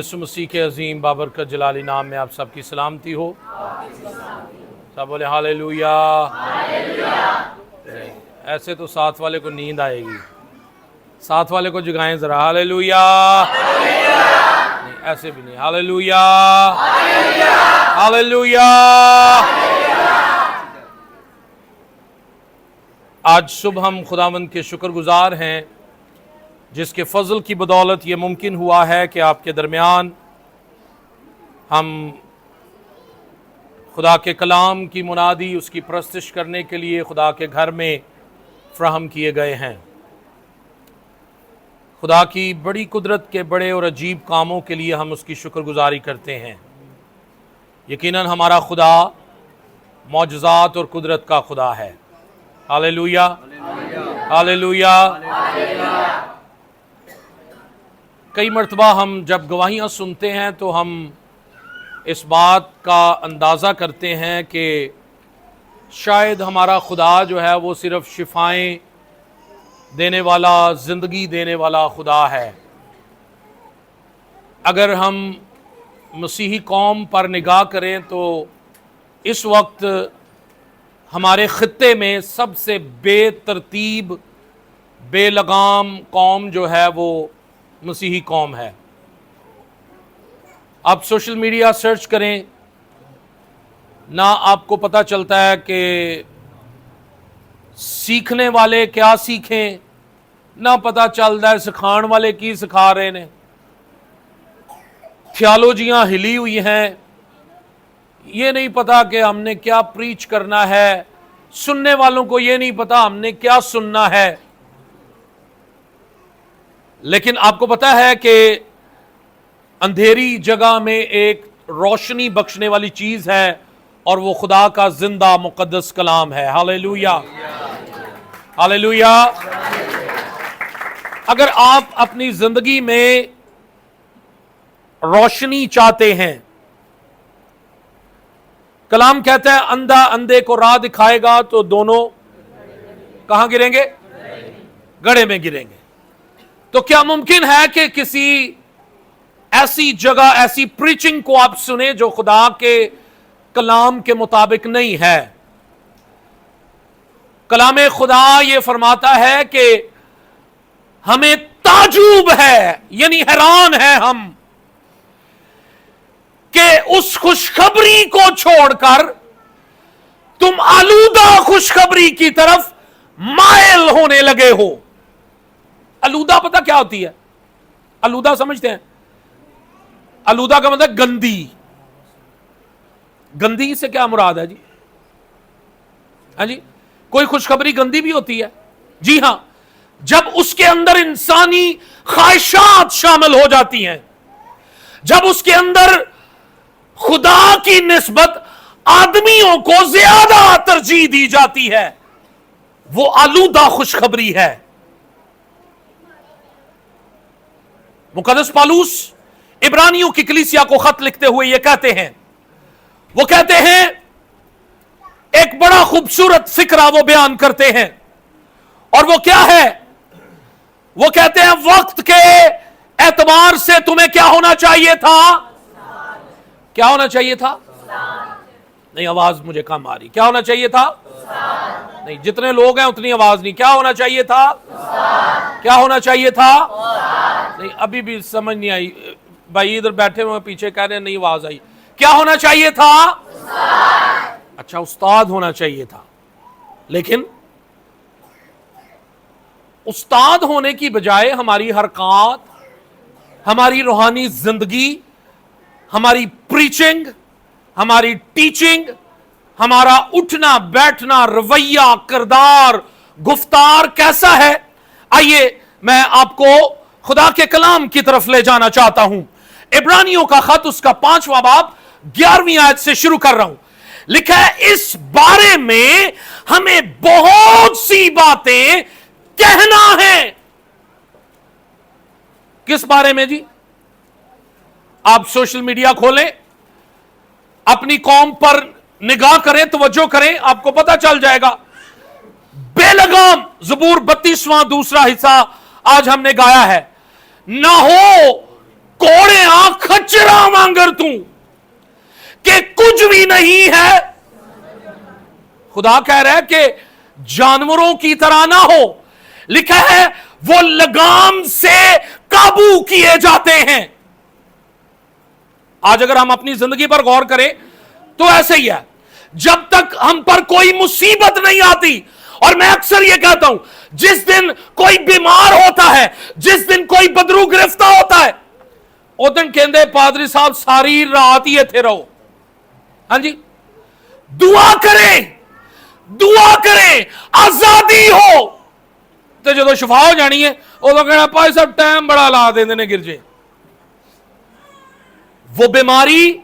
यीशु मसीह के अजीम बाबरकत जलाली नाम में आप सबकी सलामती हो। सब बोले हालेलुया। ऐसे तो साथ वाले को नींद आएगी, साथ वाले को जगाएं जरा, हालेलुया। नहीं, ऐसे भी नहीं, हालेलुया हालेलुया। आज सुबह हम खुदावंद के शुक्रगुजार हैं जिसके फजल की बदौलत ये मुमकिन हुआ है कि आपके दरमियान हम खुदा के कलाम की मुनादी, उसकी परस्तिश करने के लिए खुदा के घर में फ्राहम किए गए हैं। खुदा की बड़ी कुदरत के बड़े और अजीब कामों के लिए हम उसकी शुक्रगुजारी करते हैं। यकीनन हमारा खुदा मौजज़ात और कुदरत का खुदा है। Hallelujah hallelujah. कई मर्तबा हम जब गवाहियाँ सुनते हैं तो हम इस बात का अंदाज़ा करते हैं कि शायद हमारा खुदा जो है वो सिर्फ़ शिफाएं देने वाला, ज़िंदगी देने वाला खुदा है। अगर हम मसीही कौम पर निगाह करें तो इस वक्त हमारे ख़ित्ते में सबसे बेतरतीब, बेलगाम कौम जो है वो मसीही कौम है। आप सोशल मीडिया सर्च करें ना, आपको पता चलता है कि सीखने वाले क्या सीखें, ना पता चलता है सिखाने वाले की सिखा रहे ने। थियोलॉजियां हिली हुई हैं, ये नहीं पता कि हमने क्या प्रीच करना है। सुनने वालों को ये नहीं पता हमने क्या सुनना है। लेकिन आपको पता है कि अंधेरी जगह में एक रोशनी बख्शने वाली चीज है और वो खुदा का जिंदा मुकद्दस कलाम है। Hallelujah hallelujah. अगर आप अपनी जिंदगी में रोशनी चाहते हैं, कलाम कहता है अंधा अंधे को राह दिखाएगा तो दोनों कहां गिरेंगे? गड्ढे में गिरेंगे। तो क्या मुमकिन है कि किसी ऐसी जगह ऐसी प्रीचिंग को आप सुने जो खुदा के कलाम के मुताबिक नहीं है? कलाम खुदा ये फरमाता है कि हमें ताजुब है, यानी हैरान है हम कि उस खुशखबरी को छोड़कर तुम आलूदा खुशखबरी की तरफ मायल होने लगे हो। आलूदा पता क्या होती है? आलूदा समझते हैं? आलूदा का मतलब गंदी। गंदी से क्या मुराद है जी? हाँ जी, कोई खुशखबरी गंदी भी होती है? जी हां, जब उसके अंदर इंसानी ख्वाहिशात शामिल हो जाती हैं, जब उसके अंदर खुदा की निस्बत आदमियों को ज्यादा तरजीह दी जाती है, वो आलूदा खुशखबरी है। मुकद्दस पालूस इब्रानियों की कलीसिया को खत लिखते हुए ये कहते हैं, वो कहते हैं एक बड़ा खूबसूरत फिक्रा वो बयान करते हैं, और वो क्या है? वो कहते हैं वक्त के एतबार से तुम्हें क्या होना चाहिए था? क्या होना चाहिए था? नहीं, आवाज मुझे कम आ रही। क्या होना चाहिए था? नहीं, जितने लोग हैं उतनी आवाज नहीं। क्या होना चाहिए था? क्या होना चाहिए था? नहीं, अभी भी समझ नहीं आई। भाई इधर बैठे हुए पीछे कह रहे हैं नहीं आवाज आई। क्या होना चाहिए था? अच्छा, उस्ताद होना चाहिए था। लेकिन उस्ताद होने की बजाय हमारी हरकत, हमारी रूहानी जिंदगी, हमारी प्रीचिंग, हमारी टीचिंग, हमारा उठना बैठना, रवैया, किरदार, गुफ्तार कैसा है? आइए मैं आपको खुदा के कलाम की तरफ ले जाना चाहता हूं। इब्रानियों का खत, उसका 5वां बाब 11वीं आयत से शुरू कर रहा हूं। लिखा है, इस बारे में हमें बहुत सी बातें कहना है। किस बारे में जी? आप सोशल मीडिया खोलें, अपनी कौम पर निगाह करें, तवज्जो करें, आपको पता चल जाएगा। बेलगाम ज़बूर 32वां दूसरा हिस्सा आज हमने गाया है। ना हो कोड़ियां खच्चरा वांगर तू कि कुछ भी नहीं है। खुदा कह रहा है कि जानवरों की तरह ना हो, लिखा है वो लगाम से काबू किए जाते हैं। आज अगर हम अपनी जिंदगी पर गौर करें तो ऐसे ही है, जब तक हम पर कोई मुसीबत नहीं आती, और मैं अक्सर यह कहता हूं जिस दिन कोई बीमार होता है, जिस दिन कोई बदरू गिरफ्तार होता है, उस दिन कहते पादरी साहब सारी रात ही इत्थे रहो। हाँ जी, दुआ करें, दुआ करें, आजादी हो। तो जो शिफा हो जानी है उदों कहना भाई साहब टाइम बड़ा ला देंगे ने गिरजे। वो बीमारी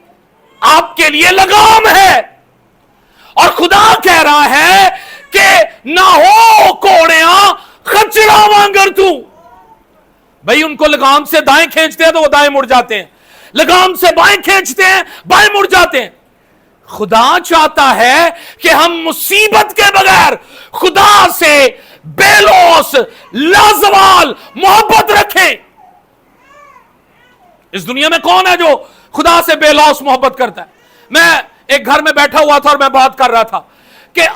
आपके लिए लगाम है, और खुदा कह रहा है कि ना हो कोड़ियां खच्चरा वांगर तू। भाई उनको लगाम से दाएं खींचते हैं तो वो दाएं मुड़ जाते हैं, लगाम से बाएं खींचते हैं बाएं मुड़ जाते हैं। खुदा चाहता है कि हम मुसीबत के बगैर खुदा से बेलौस लाजवाल मोहब्बत रखें। इस दुनिया में कौन है जो खुदा से बेलौस मोहब्बत करता है? मैं एक घर में बैठा हुआ था और मैं बात कर रहा था कि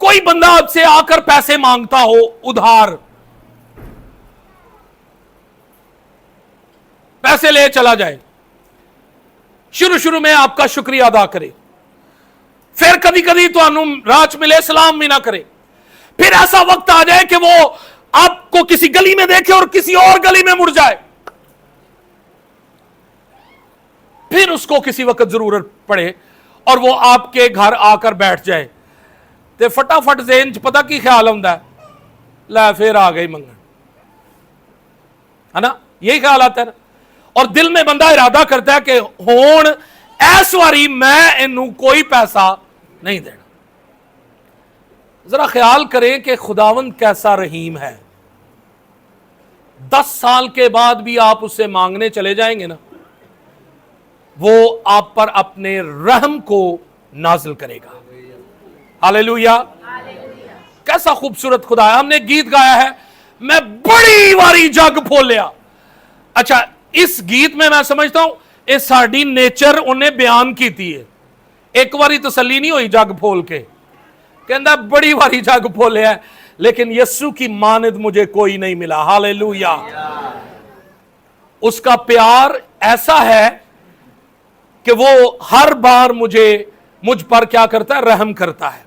कोई बंदा आपसे आकर पैसे मांगता हो उधार, पैसे ले चला जाए, शुरू में आपका शुक्रिया अदा करे, फिर कभी कभी तो राह मिले सलाम भी ना करे, फिर ऐसा वक्त आ जाए कि वो आपको किसी गली में देखे और किसी और गली में मुड़ जाए, फिर उसको किसी वक्त जरूरत पड़े और वो आपके घर आकर बैठ जाए, तो फटाफट ज़हन च पता की ख्याल होता है, लै फिर आ गई मंगन, है ना, यही ख्याल आता है ना। और दिल में बंदा इरादा करता है कि हुण इस वारी मैं इनू कोई पैसा नहीं देना। जरा ख्याल करें कि खुदावंद कैसा रहीम है। 10 साल के बाद भी आप उससे मांगने चले जाएंगे ना, वो आप पर अपने रहम को नाजिल करेगा। हालेलुया, कैसा खूबसूरत खुदा है। हमने गीत गाया है, मैं बड़ी वारी जग फोलिया। अच्छा, इस गीत में मैं समझता हूं ये साड़ी नेचर उन्हें बयान की थी है। एक बारी तसल्ली नहीं हुई जग फोल के, कहता बड़ी वारी जग फोलिया लेकिन यस्सु की मानद मुझे कोई नहीं मिला। हालेलुया, उसका प्यार ऐसा है कि वो हर बार मुझ पर क्या करता है, रहम करता है।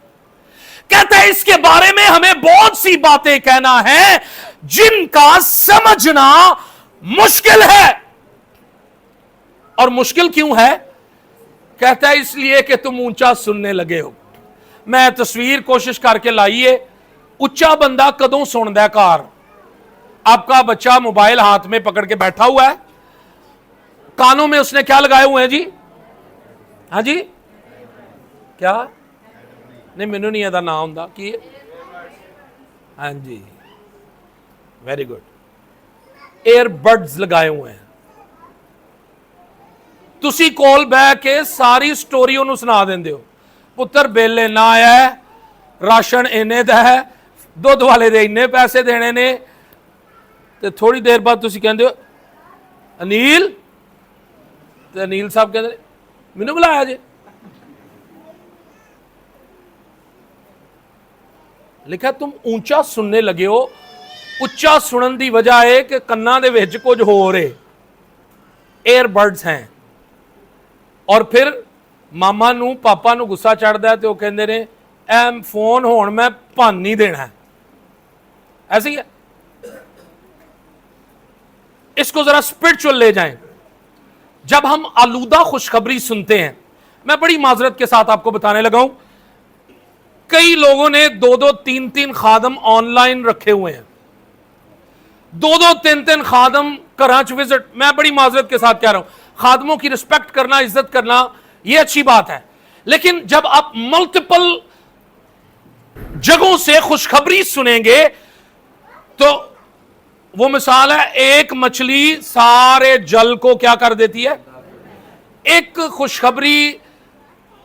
कहता है इसके बारे में हमें बहुत सी बातें कहना है जिनका समझना मुश्किल है। और मुश्किल क्यों है? कहता है इसलिए कि तुम ऊंचा सुनने लगे हो। मैं तस्वीर कोशिश करके लाइए, उच्चा बंदा कदों सुनदा है कार? आपका बच्चा मोबाइल हाथ में पकड़ के बैठा हुआ है, कानों में उसने क्या लगाए हुए हैं जी? हाँ जी, क्या नहीं, मैनू नहीं ਇਹਦਾ नाम ਹੁੰਦਾ की? हाँ जी, वेरी गुड, एयरबड्स लगाए हुए हैं। तुसी कोल बह के सारी स्टोरी उन्होंने सुना देंगे हो, पुत्र बिल इन्ना आया है, राशन इन्ने दा है, दुध वाले दे इन्ने पैसे देने ने, ते थोड़ी देर बाद तुसी कहंदे हो अनिल, ते अनिल साहब कहते मैनू बुलाया जे। लिखा तुम ऊंचा सुनने लगे हो। उच्चा सुनन की वजह है कि कन्ना दे विच कुछ हो रहे, एयरबड्स हैं, और फिर मामा नू पापा नू गुस्सा चढ़ता है तो वो कहते ने एम फोन होण मैं भन नहीं देना है। ऐसे ही है। इसको जरा स्पिरिचुअल ले जाएं। जब हम आलूदा खुशखबरी सुनते हैं, मैं बड़ी माजरत के साथ आपको बताने लगा हूं, कई लोगों ने 2-2, 3-3 खादम ऑनलाइन रखे हुए हैं, 2-2, 3-3 खादम कराच विजिट। मैं बड़ी माजरत के साथ कह रहा हूं, खादमों की रिस्पेक्ट करना, इज्जत करना, यह अच्छी बात है, लेकिन जब आप मल्टीपल जगहों से खुशखबरी सुनेंगे तो वो मिसाल है, एक मछली सारे जल को क्या कर देती है। एक खुशखबरी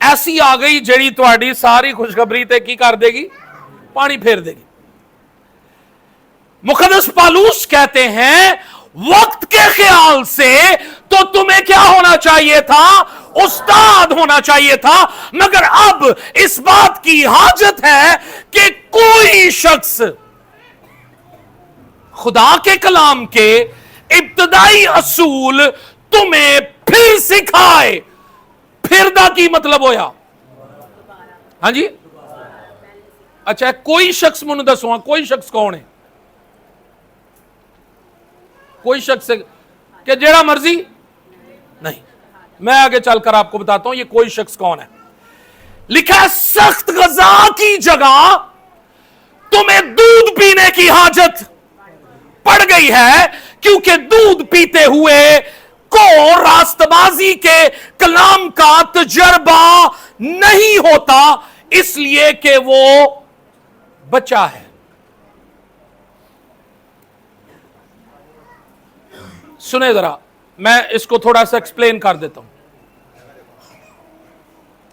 ऐसी आ गई जड़ी तुहाडी सारी खुशखबरी ते की कर देगी, पानी फेर देगी। मुकद्दस पालूस कहते हैं वक्त के ख्याल से तो तुम्हें क्या होना चाहिए था? उस्ताद होना चाहिए था। मगर अब इस बात की हाजत है कि कोई शख्स खुदा के कलाम के इब्तदाई असूल तुम्हें फिर सिखाए। फिर दा की मतलब होया? हाँ जी, अच्छा, कोई शख्स मुझे दसो, कोई शख्स कौन है? कोई शख्स कि जेड़ा मर्जी नहीं। मैं आगे चलकर आपको बताता हूं ये कोई शख्स कौन है। लिखा है सख्त गजा की जगह तुम्हें दूध पीने की हाजत पड़ गई है, क्योंकि दूध पीते हुए को रास्तबाजी के कलाम का तजर्बा नहीं होता, इसलिए कि वो बच्चा है। सुने जरा, मैं इसको थोड़ा सा एक्सप्लेन कर देता हूं।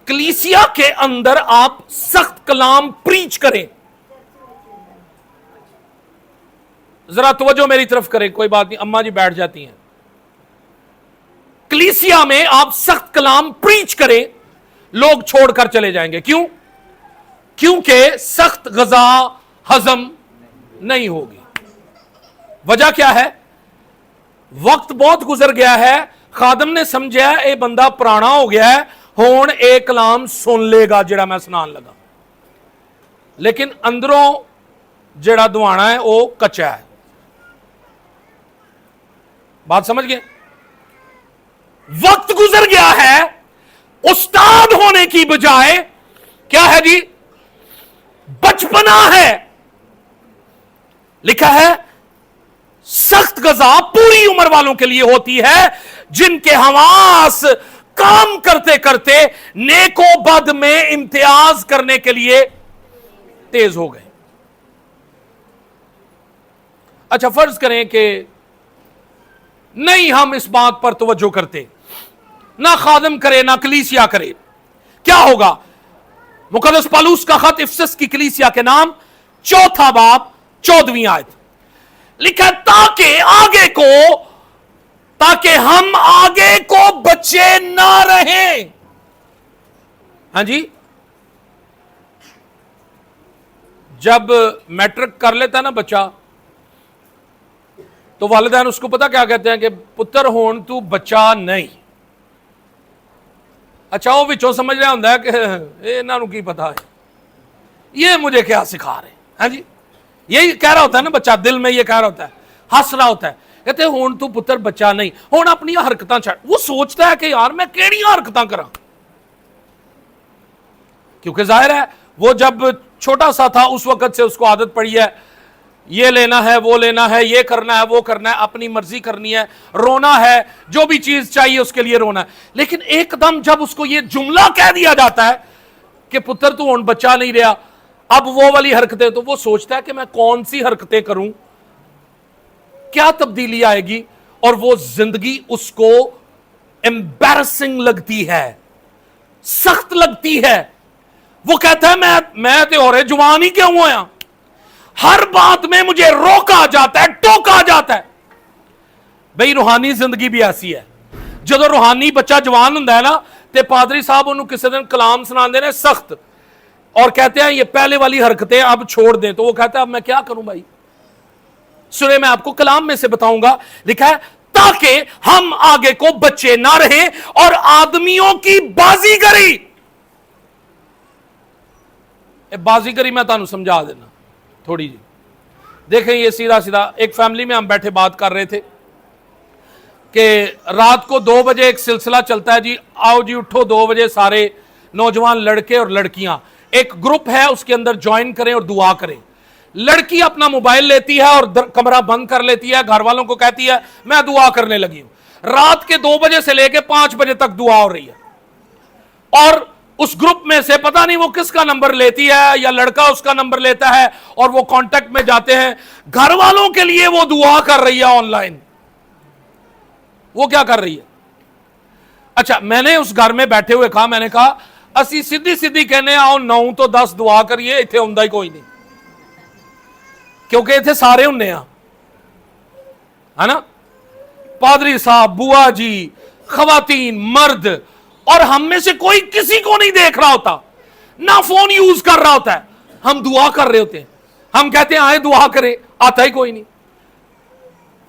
कलीसिया के अंदर आप सख्त कलाम प्रीच करें। जरा तवज्जो मेरी तरफ करें, कोई बात नहीं, अम्मा जी बैठ जाती हैं। कलीसिया में आप सख्त कलाम प्रीच करें, लोग छोड़कर चले जाएंगे। क्यों? क्योंकि सख्त गजा हजम नहीं होगी। वजह क्या है? वक्त बहुत गुजर गया है, खादम ने समझा ये बंदा पुराना हो गया है, हुण एक कलाम सुन लेगा जेड़ा मैं सुनान लगा, लेकिन अंदरों जेड़ा दुआना है वो कच्चा है। बात समझ गए? वक्त गुजर गया है, उस्ताद होने की बजाय क्या है जी? बचपना है। लिखा है सख्त गजा पूरी उम्र वालों के लिए होती है, जिनके हवास काम करते करते नेको बद में इम्तियाज करने के लिए तेज हो गए। अच्छा, फर्ज करें कि नहीं हम इस बात पर तवज्जो करते, ना खादम करे ना कलीसिया करे, क्या होगा? मुकद्दस पौलुस का खत इफिसस की कलीसिया के नाम, 4 बाब 14वीं आयत लिखा, ताकि हम आगे को बच्चे ना रहें। हाँ जी, जब मैट्रिक कर लेता है ना बच्चा, तो वालिदैन उसको पता क्या कहते हैं कि पुत्र होन तू बच्चा नहीं। अच्छा, वो विचों समझ रहा होंगे कि इन्हों की पता है, ये मुझे क्या सिखा रहे। हाँ जी, यही कह रहा होता है ना बच्चा, दिल में ये कह रहा होता है, हंस रहा होता है, कहते हुण तू पुत्र बच्चा नहीं, हुण अपनी हरकतां छड़। वो सोचता है कि यार मैं केड़ी हरकतां करा, क्योंकि जाहिर है वो जब छोटा सा था उस वक्त से उसको आदत पड़ी है, ये लेना है, वो लेना है, ये करना है, वो करना है, अपनी मर्जी करनी है, रोना है, जो भी चीज चाहिए उसके लिए रोना है। लेकिन एकदम जब उसको ये जुमला कह दिया जाता है कि पुत्र तू हुण बच्चा नहीं रहा, अब वो वाली हरकतें, तो वो सोचता है कि मैं कौन सी हरकतें करूं, क्या तब्दीली आएगी, और वो जिंदगी उसको एम्बैरसिंग लगती है, सख्त लगती है। वो कहता है मैं तो और जवान ही क्यों होया, हर बात में मुझे रोका जाता है, टोका जाता है। भाई रूहानी जिंदगी भी ऐसी है, जो रूहानी बच्चा जवान हुंदा है ना, ते पादरी साहब उन्होंने किसी दिन कलाम सुनाते हैं सख्त, और कहते हैं ये पहले वाली हरकतें अब छोड़ दें, तो वो कहता है अब मैं क्या करूं भाई। सुने, मैं आपको कलाम में से बताऊंगा। लिखा है ताकि हम आगे को बच्चे ना रहे और आदमियों की बाजीगरी। बाजीगरी मैं तुहानू समझा देना थोड़ी जी। देखें, ये सीधा सीधा एक फैमिली में हम बैठे बात कर रहे थे कि रात को 2 बजे एक सिलसिला चलता है जी, आओ जी उठो 2 बजे सारे नौजवान लड़के और लड़कियां, एक ग्रुप है उसके अंदर ज्वाइन करें और दुआ करें। लड़की अपना मोबाइल लेती है और कमरा बंद कर लेती है, घर वालों को कहती है मैं दुआ करने लगी हूं। रात के 2 बजे से लेकर 5 बजे तक दुआ हो रही है, और उस ग्रुप में से पता नहीं वो किसका नंबर लेती है या लड़का उसका नंबर लेता है, और वो कांटेक्ट में जाते हैं। घर वालों के लिए वो दुआ कर रही है ऑनलाइन। वो क्या कर रही है? अच्छा, मैंने उस घर में बैठे हुए कहा, मैंने कहा असी सीधी सीधी कहने आओ 9 तो 10 दुआ करिए, इत्थे हुंदा ही कोई नहीं, क्योंकि इत्थे सारे हुंने आ, है ना। पादरी साहब, बुआ जी, खवातीन, मर्द, और हम में से कोई किसी को नहीं देख रहा होता, ना फोन यूज कर रहा होता है, हम दुआ कर रहे होते हैं। हम कहते हैं आए दुआ करें, आता ही कोई नहीं।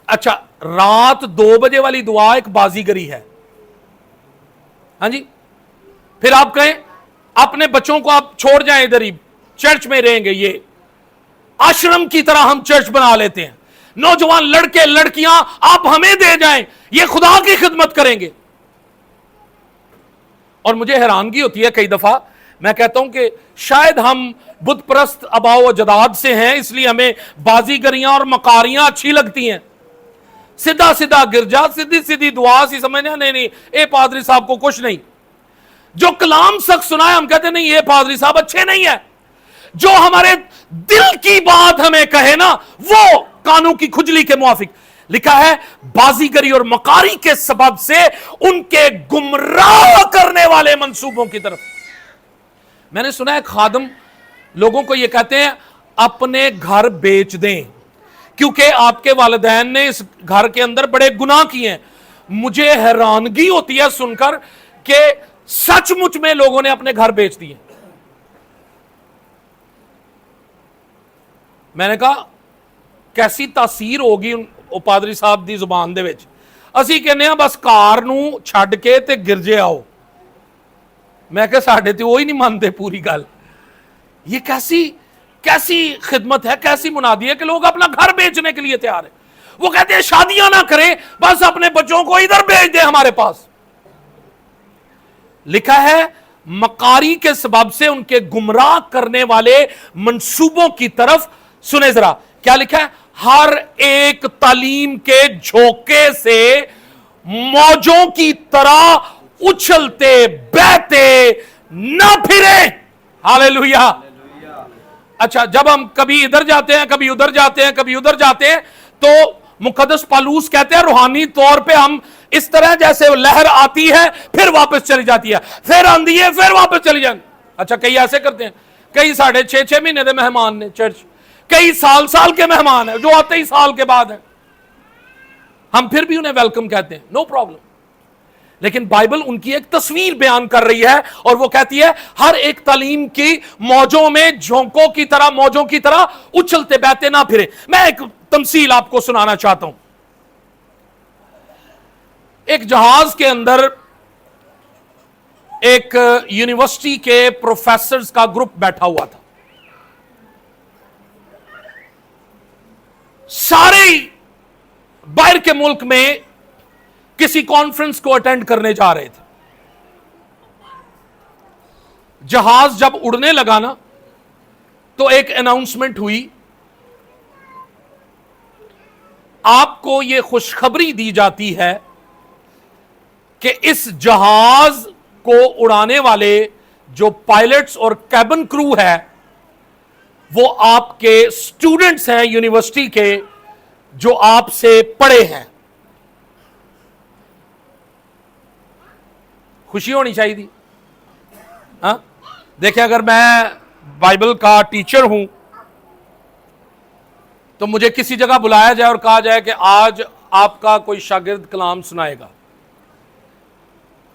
अच्छा, रात 2 बजे वाली दुआ एक बाजीगरी है। हाँ जी, फिर आप कहें अपने बच्चों को आप छोड़ जाएं, इधर ही चर्च में रहेंगे, ये आश्रम की तरह हम चर्च बना लेते हैं। नौजवान लड़के लड़कियां आप हमें दे जाएं, ये खुदा की खिदमत करेंगे। और मुझे हैरानगी होती है, कई दफा मैं कहता हूं कि शायद हम बुत परस्त अबाव जदाद से हैं, इसलिए हमें बाजीगरियां और मकारियां अच्छी लगती हैं। सीधा सीधा गिरजा, सीधी सीधी दुआ सी समझना, नहीं नहीं ए पादरी साहब को कुछ नहीं। जो कलाम सख्त सुनाए हम कहते नहीं ये पादरी साहब अच्छे नहीं है। जो हमारे दिल की बात हमें कहे ना, वो कानों की खुजली के मुआफिक। लिखा है बाजीगरी और मकारी के सबब से उनके गुमराह करने वाले मंसूबों की तरफ। मैंने सुना है खादम लोगों को यह कहते हैं अपने घर बेच दें, क्योंकि आपके वालिदैन ने इस घर के अंदर बड़े गुनाह किए हैं। मुझे हैरानगी होती है सुनकर कि सचमुच में लोगों ने अपने घर बेच दिए। मैंने कहा कैसी तासीर होगी ਉਹ ਪਾਦਰੀ ਸਾਹਿਬ ਦੀ ਜ਼ੁਬਾਨ ਦੇ ਵਿੱਚ। ਅਸੀਂ ਕਹਿੰਦੇ ਆ ਬਸ ਕਾਰ ਨੂੰ ਛੱਡ ਕੇ ਤੇ ਗਿਰਜੇ ਆਓ। मैं क्या साढ़े थे वो ही नहीं मानते पूरी गल। ये कैसी कैसी खिदमत है, कैसी मुनादी है कि लोग अपना घर बेचने के लिए तैयार है। वो कहते हैं शादियां ना करें, बस अपने बच्चों को इधर भेज दे हमारे पास। लिखा है मकारी के सबब से उनके गुमराह करने वाले मंसूबों की तरफ। सुने जरा क्या लिखा है, हर एक तालीम के झोंके से मौजों की तरह उछलते बहते न फिरे। हालेलुया। अच्छा, जब हम कभी इधर जाते हैं, कभी उधर जाते हैं, कभी उधर जाते हैं, तो मुकद्दस पालूस कहते हैं रूहानी तौर पे हम इस तरह जैसे लहर आती है फिर वापस चली जाती है, फिर आंधी है फिर वापस चली जाती। अच्छा, कई ऐसे करते हैं, कई 6.5 महीने के मेहमान ने चर्च, कई साल साल के मेहमान है जो आते ही साल के बाद है, हम फिर भी उन्हें वेलकम कहते हैं, नो प्रॉब्लम। लेकिन बाइबल उनकी एक तस्वीर बयान कर रही है और वो कहती है हर एक तालीम की मौजों में झोंकों की तरह, मौजों की तरह उछलते बहते ना फिरे। मैं एक तमसील आपको सुनाना चाहता हूं। एक जहाज के अंदर एक यूनिवर्सिटी के प्रोफेसर्स का ग्रुप बैठा हुआ था। सारे बाहर के मुल्क में किसी कॉन्फ्रेंस को अटेंड करने जा रहे थे। जहाज जब उड़ने लगा ना, तो एक अनाउंसमेंट हुई, आपको यह खुशखबरी दी जाती है कि इस जहाज को उड़ाने वाले जो पायलट्स और कैबिन क्रू है वो आपके स्टूडेंट्स हैं यूनिवर्सिटी के, जो आपसे पढ़े हैं। खुशी होनी चाहिए थी। हाँ, देखिए, अगर मैं बाइबल का टीचर हूं तो मुझे किसी जगह बुलाया जाए और कहा जाए कि आज आपका कोई शागिर्द कलाम सुनाएगा।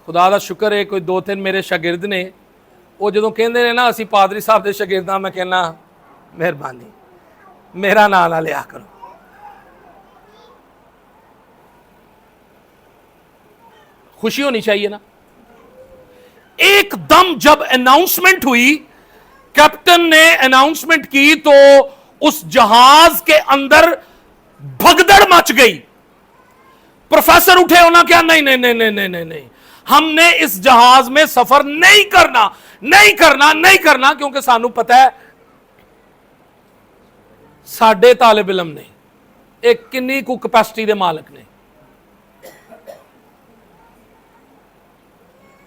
खुदा दा शुक्र है कोई 2-3 मेरे शागिर्द ने, वो जो कहते हैं ना असी पादरी साहब के शागिर्द हाँ, मैं कहना मेहरबानी मेरा नाम ना लिया करो। खुशी होनी चाहिए ना। एकदम जब अनाउंसमेंट हुई, कैप्टन ने अनाउंसमेंट की, तो उस जहाज के अंदर भगदड़ मच गई। प्रोफेसर उठे होना क्या, नहीं नहीं नहीं नहीं नहीं नहीं नहीं, हमने इस जहाज में सफर नहीं करना नहीं करना नहीं करना, क्योंकि सानू पता है साडे तालिब इलम ने एक किन्नी को कैपेसिटी के मालिक ने।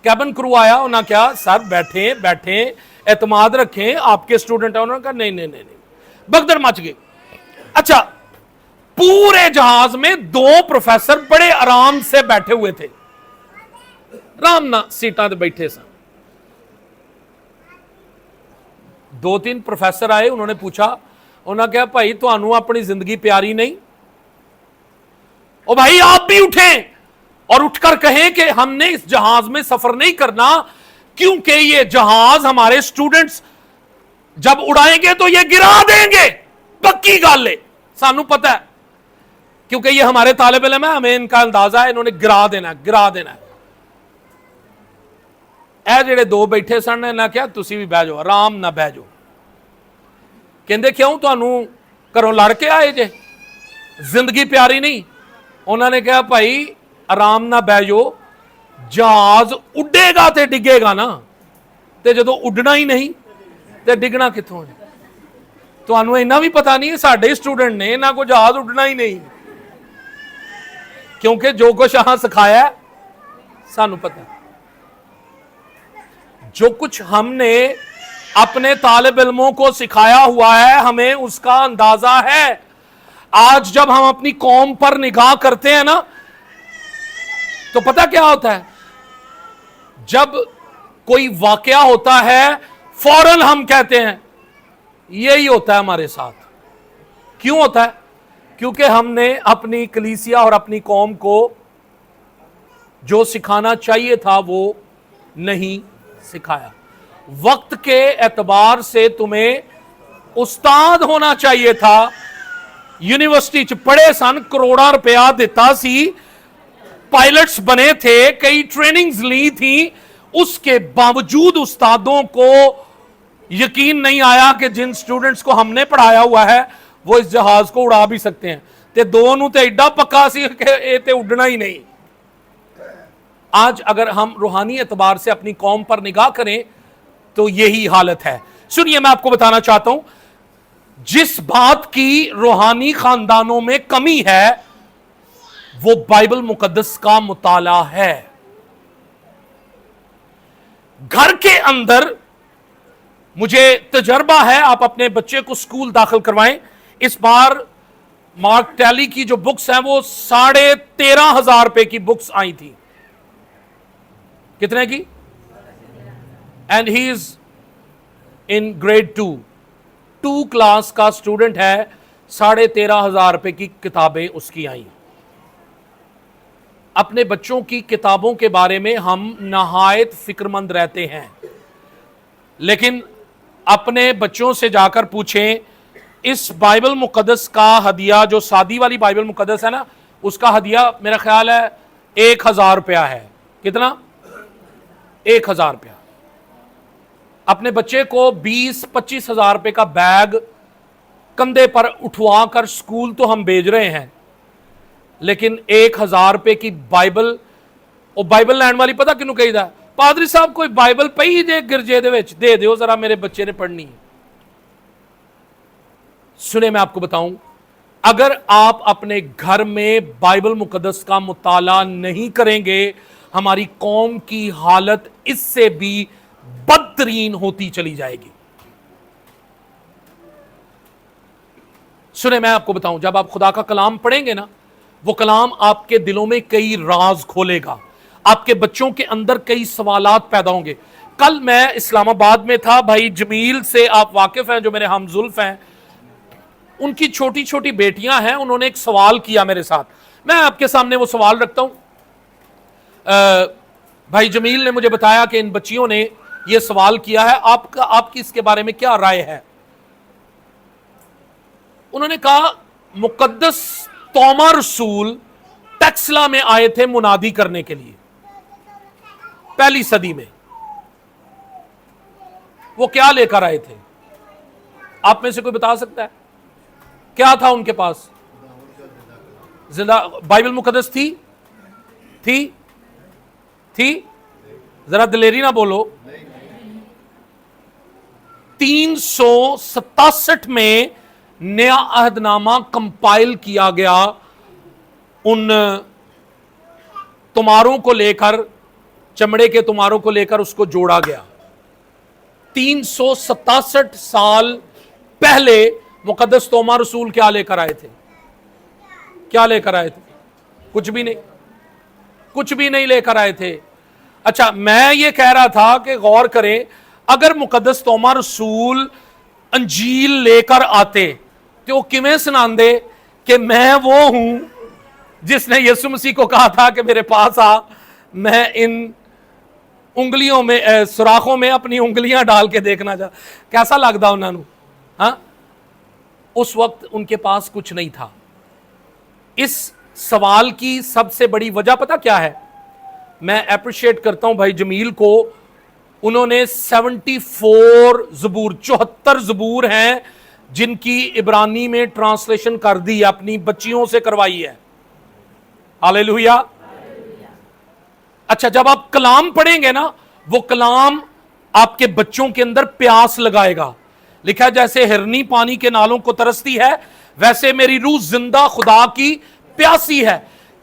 कैबिन क्रू आया, उन्होंने क्या सर बैठे बैठे एतमाद रखें, आपके स्टूडेंट है। उन्होंने कहा नहीं नहीं नहीं नहीं, भगदड़ मच गई। अच्छा, पूरे जहाज में 2 प्रोफेसर बड़े आराम से बैठे हुए थे, आराम ना सीटां ते बैठे सन। 2-3 प्रोफेसर आए, उन्होंने पूछा, उन्होंने कहा भाई तुहानू अपनी जिंदगी प्यारी नहीं? ओ भाई आप भी उठें और उठकर कहें कि हमने इस जहाज में सफर नहीं करना, क्योंकि ये जहाज हमारे स्टूडेंट्स जब उड़ाएंगे तो ये गिरा देंगे, पक्की गल है, सानू पता है, क्योंकि ये हमारे तालिब इल्म है, हमें इनका अंदाजा है, इन्होंने गिरा देना है। ਇਹ ਜਿਹੜੇ ਦੋ ਬੈਠੇ ਸਨ ਇਹਨਾਂ ਕਿਹਾ ਤੁਸੀਂ ਵੀ ਬਹਿ ਜਾਓ, ਆਰਾਮ ਨਾਲ ਬਹਿ ਜਾਓ। ਕਹਿੰਦੇ ਕਿਉਂ, ਤੁਹਾਨੂੰ ਘਰੋਂ ਲੜ ਕੇ ਆਏ ਜੇ, ਜ਼ਿੰਦਗੀ ਪਿਆਰੀ ਨਹੀਂ? ਉਹਨਾਂ ਨੇ ਕਿਹਾ ਭਾਈ ਆਰਾਮ ਨਾਲ ਬਹਿ ਜਾਓ, ਜਹਾਜ਼ ਉੱਡੇਗਾ ਤੇ ਡਿੱਗੇਗਾ ਨਾ, ਤੇ ਜਦੋਂ ਉੱਡਣਾ ਹੀ ਨਹੀਂ ਤੇ ਡਿੱਗਣਾ ਕਿੱਥੋਂ ਹੈ? ਤੁਹਾਨੂੰ ਇੰਨਾ ਵੀ ਪਤਾ ਨਹੀਂ, ਸਾਡੇ ਸਟੂਡੈਂਟ ਨੇ, ਇਹਨਾਂ ਕੋ ਜਹਾਜ਼ ਉੱਡਣਾ ਹੀ ਨਹੀਂ, ਕਿਉਂਕਿ ਜੋ ਕੁਛ ਆਹ ਸਿਖਾਇਆ ਸਾਨੂੰ ਪਤਾ। जो कुछ हमने अपने तालिब इल्मों को सिखाया हुआ है हमें उसका अंदाजा है। आज जब हम अपनी कौम पर निगाह करते हैं ना, तो पता क्या होता है, जब कोई वाकया होता है फौरन हम कहते हैं यही होता है हमारे साथ। क्यों होता है? क्योंकि हमने अपनी कलीसिया और अपनी कौम को जो सिखाना चाहिए था वो नहीं सिखाया। वक्त के एतबार से तुम्हें उस्ताद होना चाहिए था, यूनिवर्सिटी च पढ़े सन, करोड़ा रुपया दिता सी, पायलट्स बने थे, कई ट्रेनिंग्स ली थी, उसके बावजूद उस्तादों को यकीन नहीं आया कि जिन स्टूडेंट्स को हमने पढ़ाया हुआ है वो इस जहाज को उड़ा भी सकते हैं, ते दो नूं ते एडा पक्का सी कि ये ते उड़ना ही नहीं। आज अगर हम रूहानी एतबार से अपनी कौम पर निगाह करें तो यही हालत है। सुनिए, मैं आपको बताना चाहता हूं, जिस बात की रूहानी खानदानों में कमी है वो बाइबल मुकद्दस का मुताला है। घर के अंदर मुझे तजर्बा है, आप अपने बच्चे को स्कूल दाखिल करवाएं। इस बार मार्क टैली की जो बुक्स हैं वो 13,500 रुपए की बुक्स आई थी। कितने की? And he is in grade 2 class का स्टूडेंट है, 13,500 रुपए की किताबें उसकी आई। अपने बच्चों की किताबों के बारे में हम नहायत फिक्रमंद रहते हैं, लेकिन अपने बच्चों से जाकर पूछें, इस बाइबल मुकद्दस का हदिया, जो सादी वाली बाइबल मुकद्दस है ना, उसका हदिया मेरा ख्याल है 1,000 रुपया है। कितना? 1,000 रुपया। अपने बच्चे को 20-25 हजार रुपए का बैग कंधे पर उठवा कर स्कूल तो हम भेज रहे हैं, लेकिन 1,000 रुपए की बाइबल, और बाइबल लैंड वाली पता किनू कही दा, पादरी साहब कोई बाइबल पई जे गिरजे दे विच दे दियो जरा, मेरे बच्चे ने पढ़नी है। सुने, मैं आपको बताऊं, अगर आप अपने घर में बाइबल मुकद्दस का मुताला नहीं करेंगे, हमारी कौम की हालत इससे भी बदतरीन होती चली जाएगी। सुने, मैं आपको बताऊं, जब आप खुदा का कलाम पढ़ेंगे ना, वो कलाम आपके दिलों में कई राज खोलेगा, आपके बच्चों के अंदर कई सवालात पैदा होंगे। कल मैं इस्लामाबाद में था, भाई जमील से आप वाकिफ हैं, जो मेरे हमजुल्फ हैं, उनकी छोटी छोटी बेटियां हैं, उन्होंने एक सवाल किया मेरे साथ, मैं आपके सामने वो सवाल रखता हूं। भाई जमील ने मुझे बताया कि इन बच्चियों ने ये सवाल किया है, आपकी इसके बारे में क्या राय है? उन्होंने कहा, मुकद्दस तोमा रसूल टेक्सला में आए थे मुनादी करने के लिए, पहली सदी में। वो क्या लेकर आए थे? आप में से कोई बता सकता है? क्या था उनके पास? जिंदा बाइबल मुकद्दस थी? जरा दिलेरी ना बोलो। 367 में नया अहदनामा कंपाइल किया गया, उन तुमारों को लेकर, चमड़े के तुमारों को लेकर उसको जोड़ा गया। 367 साल पहले मुकद्दस तोमा रसूल क्या लेकर आए थे? कुछ भी नहीं लेकर आए थे। अच्छा, मैं ये कह रहा था कि गौर करें, अगर मुकद्दस तोमा रसूल अंजील लेकर आते तो किवें सुनांदे कि मैं वो हूं جس نے یسوع مسیح کو کہا تھا کہ میرے پاس آ, میں ان انگلیوں میں سوراخوں میں اپنی انگلیاں ڈال کے دیکھنا چاہتا. کیسا لگتا انہوں نے؟ ہاں, اس وقت ان کے پاس کچھ نہیں تھا. اس سوال کی سب سے بڑی وجہ پتہ کیا ہے؟ میں اپریشیٹ کرتا ہوں بھائی جمیل کو, انہوں نے 74 زبور, 74 زبور ہیں جن کی عبرانی میں ٹرانسلیشن کر دی, اپنی بچیوں سے کروائی ہے. ہاللیلویا. اچھا, جب آپ کلام پڑھیں گے نا, وہ کلام آپ کے بچوں کے اندر پیاس لگائے گا. لکھا جیسے ہرنی پانی کے نالوں کو ترستی ہے, ویسے میری روح زندہ خدا کی پیاسی ہے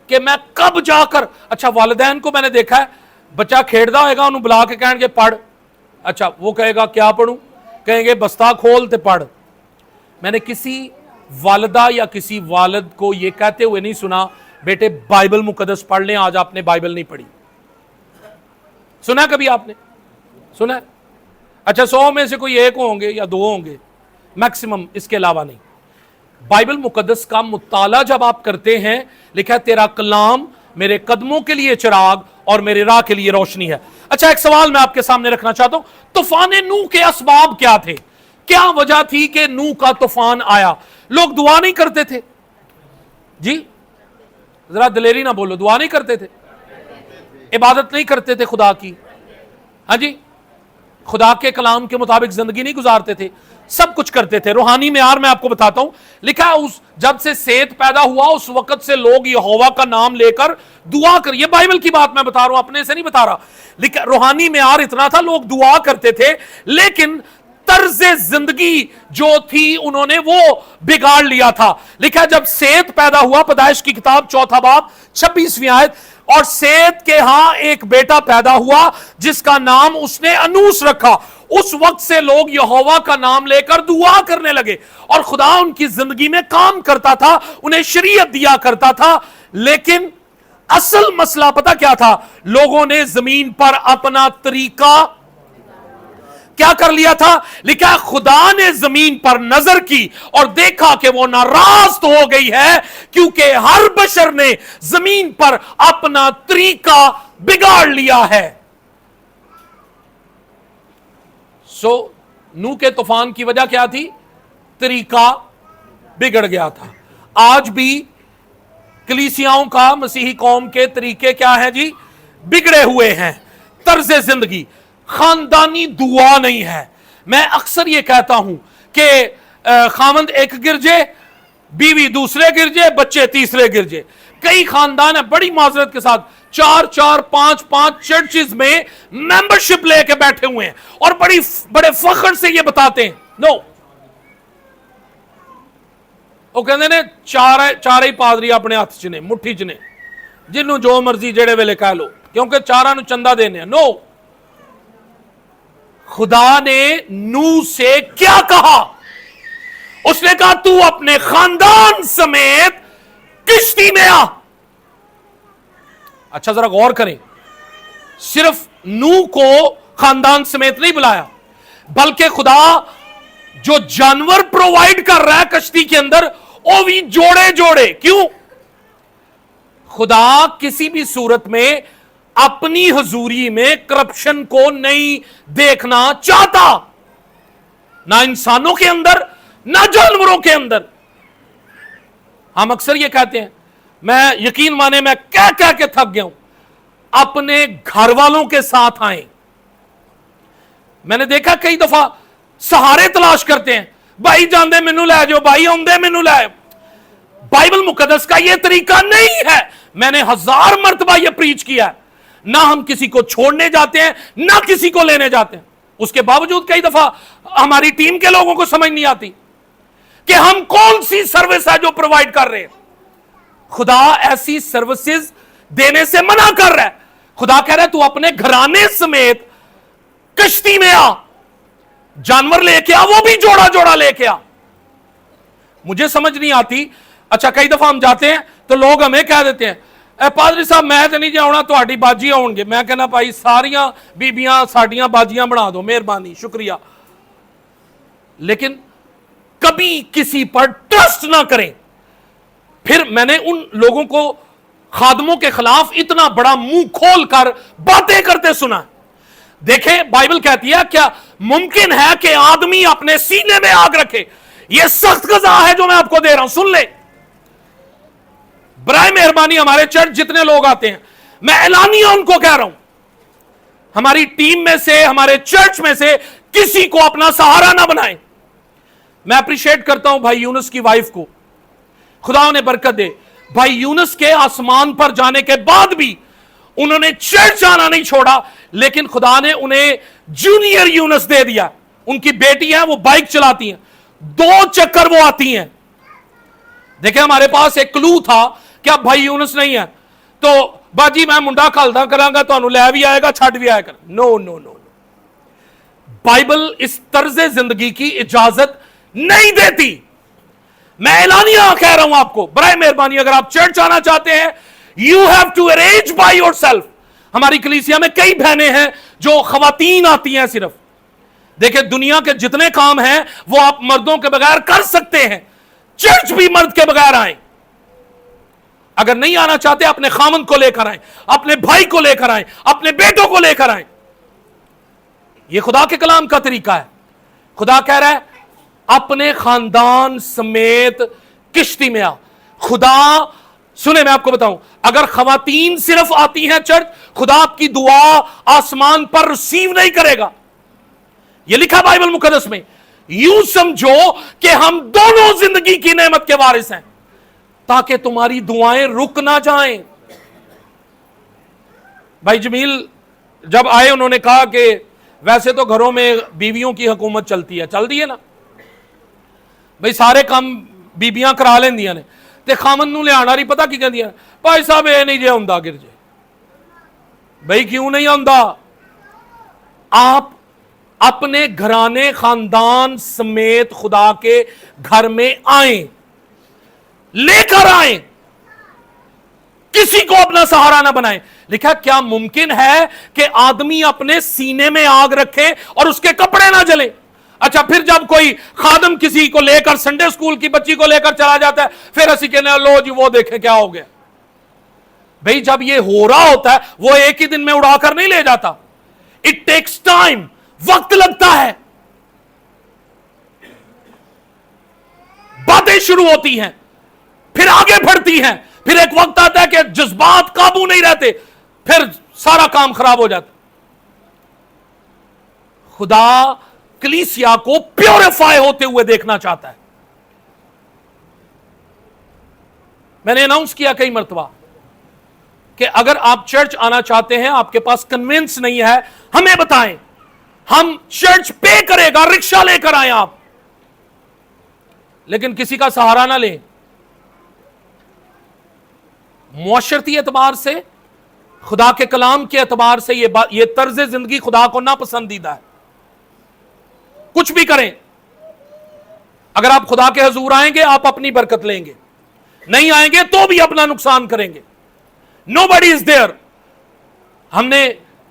کہ میں کب جا کر. اچھا, والدین کو میں نے دیکھا ہے, بچہ کھیڑتا ہوئے گا, انہوں بلا کے کہیں گے پڑھ. اچھا, وہ کہے گا کیا پڑھوں؟ کہیں گے بستہ کھول تے پڑھ. میں نے کسی والدہ یا کسی والد کو یہ کہتے ہوئے نہیں سنا بیٹے بائبل مقدس پڑھ لیں, آج آپ نے بائبل نہیں پڑھی. سنا کبھی آپ نے؟ سنا؟ اچھا, 100 میں سے کوئی ایک ہوں گے یا 2 ہوں گے میکسیمم, اس کے علاوہ نہیں. بائبل مقدس کا مطالعہ جب آپ کرتے ہیں, لکھا ہے تیرا کلام میرے قدموں کے لیے چراغ اور میرے راہ کے لیے روشنی ہے. اچھا, ایک سوال میں آپ کے سامنے رکھنا چاہتا ہوں, طوفان نوح کے اسباب کیا تھے؟ کیا وجہ تھی کہ نوح کا طوفان آیا؟ لوگ دعا نہیں کرتے تھے؟ جی ذرا دلیری نہ بولو, دعا نہیں کرتے تھے؟ عبادت نہیں کرتے تھے خدا کی؟ ہاں جی, خدا کے کلام کے مطابق زندگی نہیں گزارتے تھے؟ سب کچھ کرتے تھے. روحانی معیار میں آپ کو بتاتا ہوں, لکھا ہے جب سے سیت پیدا ہوا اس وقت سے لوگ یہوہ کا نام لے کر دعا کر, یہ بائبل کی بات میں بتا رہا ہوں, اپنے سے نہیں بتا رہا. لکھا روحانی معیار اتنا تھا, لوگ دعا کرتے تھے, لیکن طرز زندگی جو تھی انہوں نے وہ بگاڑ لیا تھا. لکھا جب سیت پیدا ہوا, پیدائش کی کتاب 4 باب 26ویں آیت, اور سیت کے ہاں ایک بیٹا پیدا ہوا جس کا نام اس نے انوس رکھا. اس وقت سے لوگ یہوہ کا نام لے کر دعا کرنے لگے, اور خدا ان کی زندگی میں کام کرتا تھا, انہیں شریعت دیا کرتا تھا. لیکن اصل مسئلہ پتہ کیا تھا؟ لوگوں نے زمین پر اپنا طریقہ کیا کر لیا تھا؟ لکھا خدا نے زمین پر نظر کی اور دیکھا کہ وہ ناراض ہو گئی ہے, کیونکہ ہر بشر نے زمین پر اپنا طریقہ بگاڑ لیا ہے. نوح کے طوفان کی وجہ کیا تھی؟ طریقہ بگڑ گیا تھا. آج بھی کلیسیاؤں کا, مسیحی قوم کے طریقے کیا ہیں جی؟ بگڑے ہوئے ہیں. طرز زندگی, خاندانی دعا نہیں ہے. میں اکثر یہ کہتا ہوں کہ خاوند ایک گرجے, بیوی دوسرے گرجے, بچے تیسرے گرجے. کئی خاندان ہیں بڑی معذرت کے ساتھ 4 5 چرچز میں ممبرشپ لے کے بیٹھے ہوئے ہیں اور بڑے فخر سے یہ بتاتے ہیں. نو, وہ کہتے ہیں چارے ہی پادری اپنے ہاتھ چنے, مٹھی چنے, جنوں جو مرضی جڑے ویلے کہہ لو, کیونکہ چارہ نو چندہ دینے ہیں. نو, خدا نے نوح سے کیا کہا؟ اس نے کہا تو اپنے خاندان سمیت کشتی میں آ. اچھا ذرا غور کریں, صرف نوح کو خاندان سمیت نہیں بلایا, بلکہ خدا جو جانور پرووائیڈ کر رہا ہے کشتی کے اندر وہ بھی جوڑے جوڑے. کیوں؟ خدا کسی بھی صورت میں اپنی حضوری میں کرپشن کو نہیں دیکھنا چاہتا, نہ انسانوں کے اندر نہ جانوروں کے اندر. ہم اکثر یہ کہتے ہیں, میں یقین مانے میں کہہ کے تھک گیا ہوں, اپنے گھر والوں کے ساتھ آئیں. میں نے دیکھا کئی دفعہ سہارے تلاش کرتے ہیں, بھائی جاندے مینوں لے جاؤ, بھائی آندے مینوں لے. بائبل مقدس کا یہ طریقہ نہیں ہے. میں نے 1000 مرتبہ یہ پریچ کیا ہے, نہ ہم کسی کو چھوڑنے جاتے ہیں نہ کسی کو لینے جاتے ہیں. اس کے باوجود کئی دفعہ ہماری ٹیم کے لوگوں کو سمجھ نہیں آتی کہ ہم کون سی سروس ہے جو پرووائیڈ کر رہے ہیں. خدا ایسی سروسز دینے سے منع کر رہا ہے. خدا کہہ رہا ہے تو اپنے گھرانے سمیت کشتی میں آ, جانور لے کے آ, وہ بھی جوڑا جوڑا لے کے آ. مجھے سمجھ نہیں آتی. اچھا, کئی دفعہ ہم جاتے ہیں تو لوگ ہمیں کہہ دیتے ہیں, اے پادری صاحب میں تو نہیں جاؤنا, تہاڈی باجی آؤن گے. میں کہنا بھائی ساریاں بیبیاں ساڈیاں باجیاں بنا دو, مہربانی, شکریہ. لیکن کبھی کسی پر ٹرسٹ نہ کریں. پھر میں نے ان لوگوں کو खादमों के खिलाफ इतना बड़ा मुंह खोल कर बातें करते सुना। देखें, बाइबल कहती है क्या मुमकिन है कि आदमी अपने सीने में आग रखे? यह सख्त सजा है जो मैं आपको दे रहा हूं, सुन ले। बराए मेहरबानी हमारे चर्च जितने लोग आते हैं, मैं ऐलानिया उनको कह रहा हूं, हमारी टीम में से, हमारे चर्च में से किसी को अपना सहारा ना बनाएं। मैं अप्रिशिएट करता हूं भाई यूनुस की वाइफ को, खुदा उन्हें बरकत दे। भाई यूनुस के आसमान पर जाने के बाद भी उन्होंने चर्च आना नहीं छोड़ा, लेकिन खुदा ने उन्हें जूनियर यूनुस दे दिया। उनकी बेटी है, वो बाइक चलाती हैं, 2 चक्कर वो आती हैं। देखे, हमारे पास एक क्लू था कि अब भाई यूनुस नहीं है तो बाजी मैं मुंडा घलदा करांगा, तो लै भी आएगा, छड़ भी आएगा। नो नो नो, बाइबल इस तर्ज जिंदगी की इजाजत नहीं देती। मैं ऐलानिया कह रहा हूं आपको, बराए मेहरबानी अगर आप चर्च आना चाहते हैं, you have to arrange by yourself. हमारी कलीसिया में कई बहनें हैं जो खवातीन आती हैं सिर्फ। देखिए, दुनिया के जितने काम हैं वो आप मर्दों के बगैर कर सकते हैं, चर्च भी मर्द के बगैर आए। अगर नहीं आना चाहते, अपने खामन को लेकर आए, अपने भाई को लेकर आए, अपने बेटों को लेकर आए। यह खुदा के कलाम का तरीका है। खुदा कह रहा है अपने खानदान समेत किश्ती में आ। खुदा सुने, मैं आपको बताऊं, अगर खवातीन सिर्फ आती हैं चर्च, खुदा आपकी दुआ आसमान पर रिसीव नहीं करेगा। यह लिखा बाइबल मुकद्दस में। यूं समझो कि हम दोनों जिंदगी की नेमत के वारिस हैं, ताकि तुम्हारी दुआएं रुक ना जाएं। भाई जमील जब आए, उन्होंने कहा कि वैसे तो घरों में बीवियों की हुकूमत चलती है, चल दी है ना भाई, सारे काम बीबियां करा लेंदियां ने, ते खामन नूं लियाण वाली पता की कहंदियां, भाई साहब ये नहीं जे हुंदा गिरजे। भाई क्यों नहीं आंदा? आप अपने घराने खानदान समेत खुदा के घर में आए, लेकर आए, किसी को अपना सहारा ना बनाए। लिखा, क्या मुमकिन है कि आदमी अपने सीने में आग रखे और उसके कपड़े ना जले? अच्छा, फिर जब कोई खादम किसी को लेकर, संडे स्कूल की बच्ची को लेकर चला जाता है, फिर असी कहने लो जी वो देखें क्या हो गया। भाई जब ये हो रहा होता है, वो एक ही दिन में उड़ाकर नहीं ले जाता। इट टेक्स टाइम, वक्त लगता है। बातें शुरू होती हैं, फिर आगे बढ़ती हैं, फिर एक वक्त आता है कि जज्बात काबू नहीं रहते, फिर सारा काम खराब हो जाता। खुदा कलीसिया को प्योरीफाई होते हुए देखना चाहता है। मैंने अनाउंस किया कई मर्तबा कि अगर आप चर्च आना चाहते हैं, आपके पास कन्विंस नहीं है, हमें बताएं, हम चर्च पे करेगा, रिक्शा लेकर आए आप, लेकिन किसी का सहारा ना लें। मुआशरती एतबार से, खुदा के कलाम के एतबार से ये तर्ज जिंदगी खुदा को नापसंदीदा है। कुछ भी करें, अगर आप खुदा के हजूर आएंगे आप अपनी बरकत लेंगे, नहीं आएंगे तो भी अपना नुकसान करेंगे। Nobody is there. हमने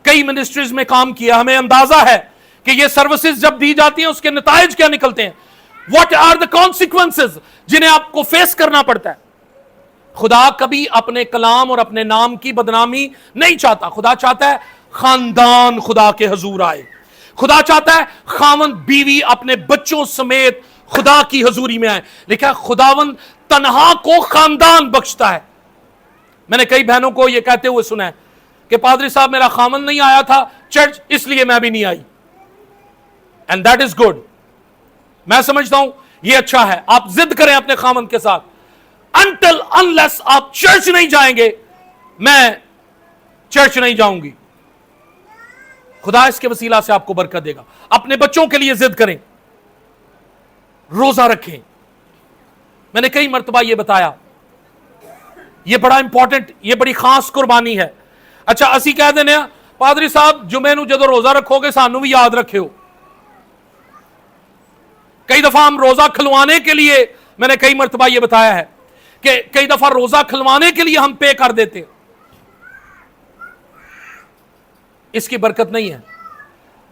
कई मिनिस्ट्रीज में काम किया, हमें अंदाजा है कि ये सर्विसेज जब दी जाती हैं उसके नताइज क्या निकलते हैं, व्हाट आर द कॉन्सिक्वेंसेज जिन्हें आपको फेस करना पड़ता है। खुदा कभी अपने कलाम और अपने नाम की बदनामी नहीं चाहता। खुदा चाहता है खानदान खुदा के हजूर आए। खुदा चाहता है खामन बीवी अपने बच्चों समेत खुदा की हजूरी में आए। लिखा, खुदावन तन्हा को खानदान बख्शता है। मैंने कई बहनों को यह कहते हुए सुना है कि पादरी साहब मेरा खामन नहीं आया था चर्च, इसलिए मैं भी नहीं आई। And that is good. मैं समझता हूं यह अच्छा है। आप जिद करें अपने खामन के साथ। Until unless आप चर्च नहीं जाएंगे, मैं चर्च नहीं जाऊंगी। खुदा इसके वसीला से आपको बरकत देगा। अपने बच्चों के लिए जिद करें, रोजा रखें। मैंने कई मर्तबा यह बताया, यह बड़ा इंपॉर्टेंट, यह बड़ी खास कुर्बानी है। अच्छा, असी कह देने पादरी साहब जुमे नूं जदों रोजा रखोगे सानू भी याद रखियो। कई दफा हम रोजा खिलवाने के लिए, मैंने कई मर्तबा यह बताया है कि कई दफा रोजा खिलवाने के लिए हम पे कर देते हैं। इसकी बरकत नहीं है।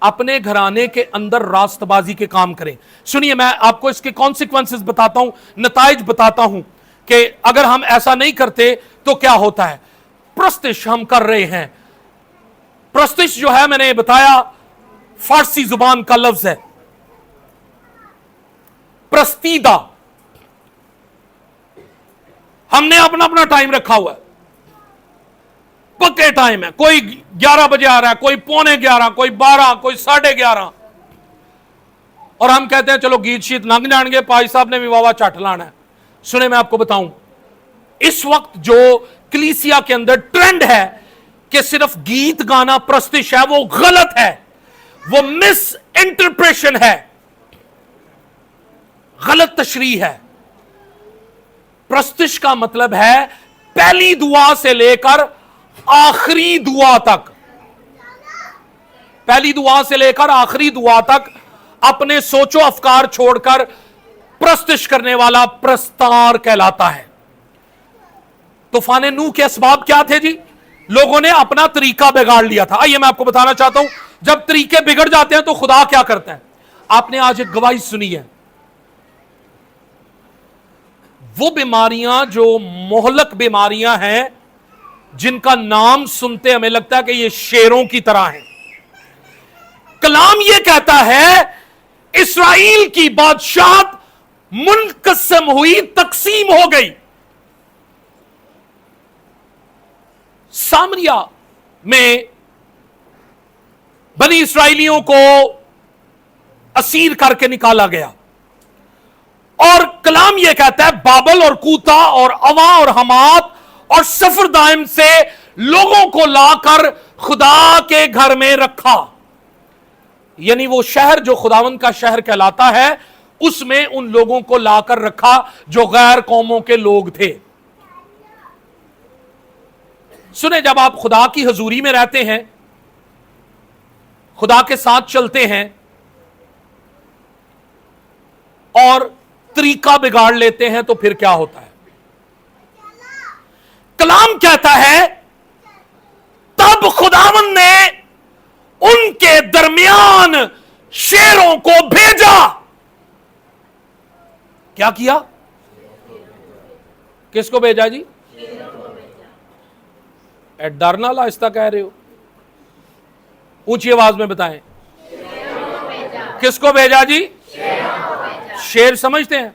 अपने घराने के अंदर रास्तबाजी के काम करें। सुनिए, मैं आपको इसके कॉन्सिक्वेंसेस बताता हूं, नताइज बताता हूं کہ اگر ہم ایسا نہیں کرتے تو کیا ہوتا ہے. پرستش ہم کر رہے ہیں. پرستش جو ہے میں نے بتایا فارسی زبان کا لفظ ہے پرستیدہ. ہم نے اپنا اپنا ٹائم رکھا ہوا ہے, پکے ٹائم ہے. کوئی 11 بجے آ رہا ہے, کوئی 11:45, کوئی 12, کوئی 11:30, اور ہم کہتے ہیں چلو گیت شیت لنگ جان گے, پائی صاحب نے بھی واوا چٹ لانا ہے. سنیں میں آپ کو بتاؤں, اس وقت جو کلیسیا کے اندر ٹرینڈ ہے کہ صرف گیت گانا پرستش ہے, وہ غلط ہے, وہ مس انٹرپریشن ہے, غلط تشریح ہے. پرستش کا مطلب ہے پہلی دعا سے لے کر آخری دعا تک, پہلی دعا سے لے کر آخری دعا تک اپنے سوچ و افکار چھوڑ کر پرستش کرنے والا پرستار کہلاتا ہے. طوفان نوح کے اسباب کیا تھے جی؟ لوگوں نے اپنا طریقہ بگاڑ لیا تھا. آئیے میں آپ کو بتانا چاہتا ہوں جب طریقے بگڑ جاتے ہیں تو خدا کیا کرتا ہے. آپ نے آج ایک گواہی سنی ہے, وہ بیماریاں جو مہلک بیماریاں ہیں جن کا نام سنتے ہمیں لگتا ہے کہ یہ شیروں کی طرح ہیں. کلام یہ کہتا ہے اسرائیل کی بادشاہت منقسم ہوئی, تقسیم ہو گئی. سامریہ میں بنی اسرائیلیوں کو اسیر کر کے نکالا گیا, اور کلام یہ کہتا ہے بابل اور کوتا اور اوا اور حمات اور سفردائم سے لوگوں کو لا کر خدا کے گھر میں رکھا. یعنی وہ شہر جو خداوند کا شہر کہلاتا ہے, اس میں ان لوگوں کو لا کر رکھا جو غیر قوموں کے لوگ تھے. سنیں, جب آپ خدا کی حضوری میں رہتے ہیں, خدا کے ساتھ چلتے ہیں اور طریقہ بگاڑ لیتے ہیں تو پھر کیا ہوتا ہے؟ کلام کہتا ہے تب خداوند نے ان کے درمیان شیروں کو بھیجا. کیا کیا؟ کس کو بھیجا جی؟ ڈرنا آہستہ کہہ رہے ہو, اونچی آواز میں بتائیں. کس کو بھیجا جی؟ شیر سمجھتے ہیں؟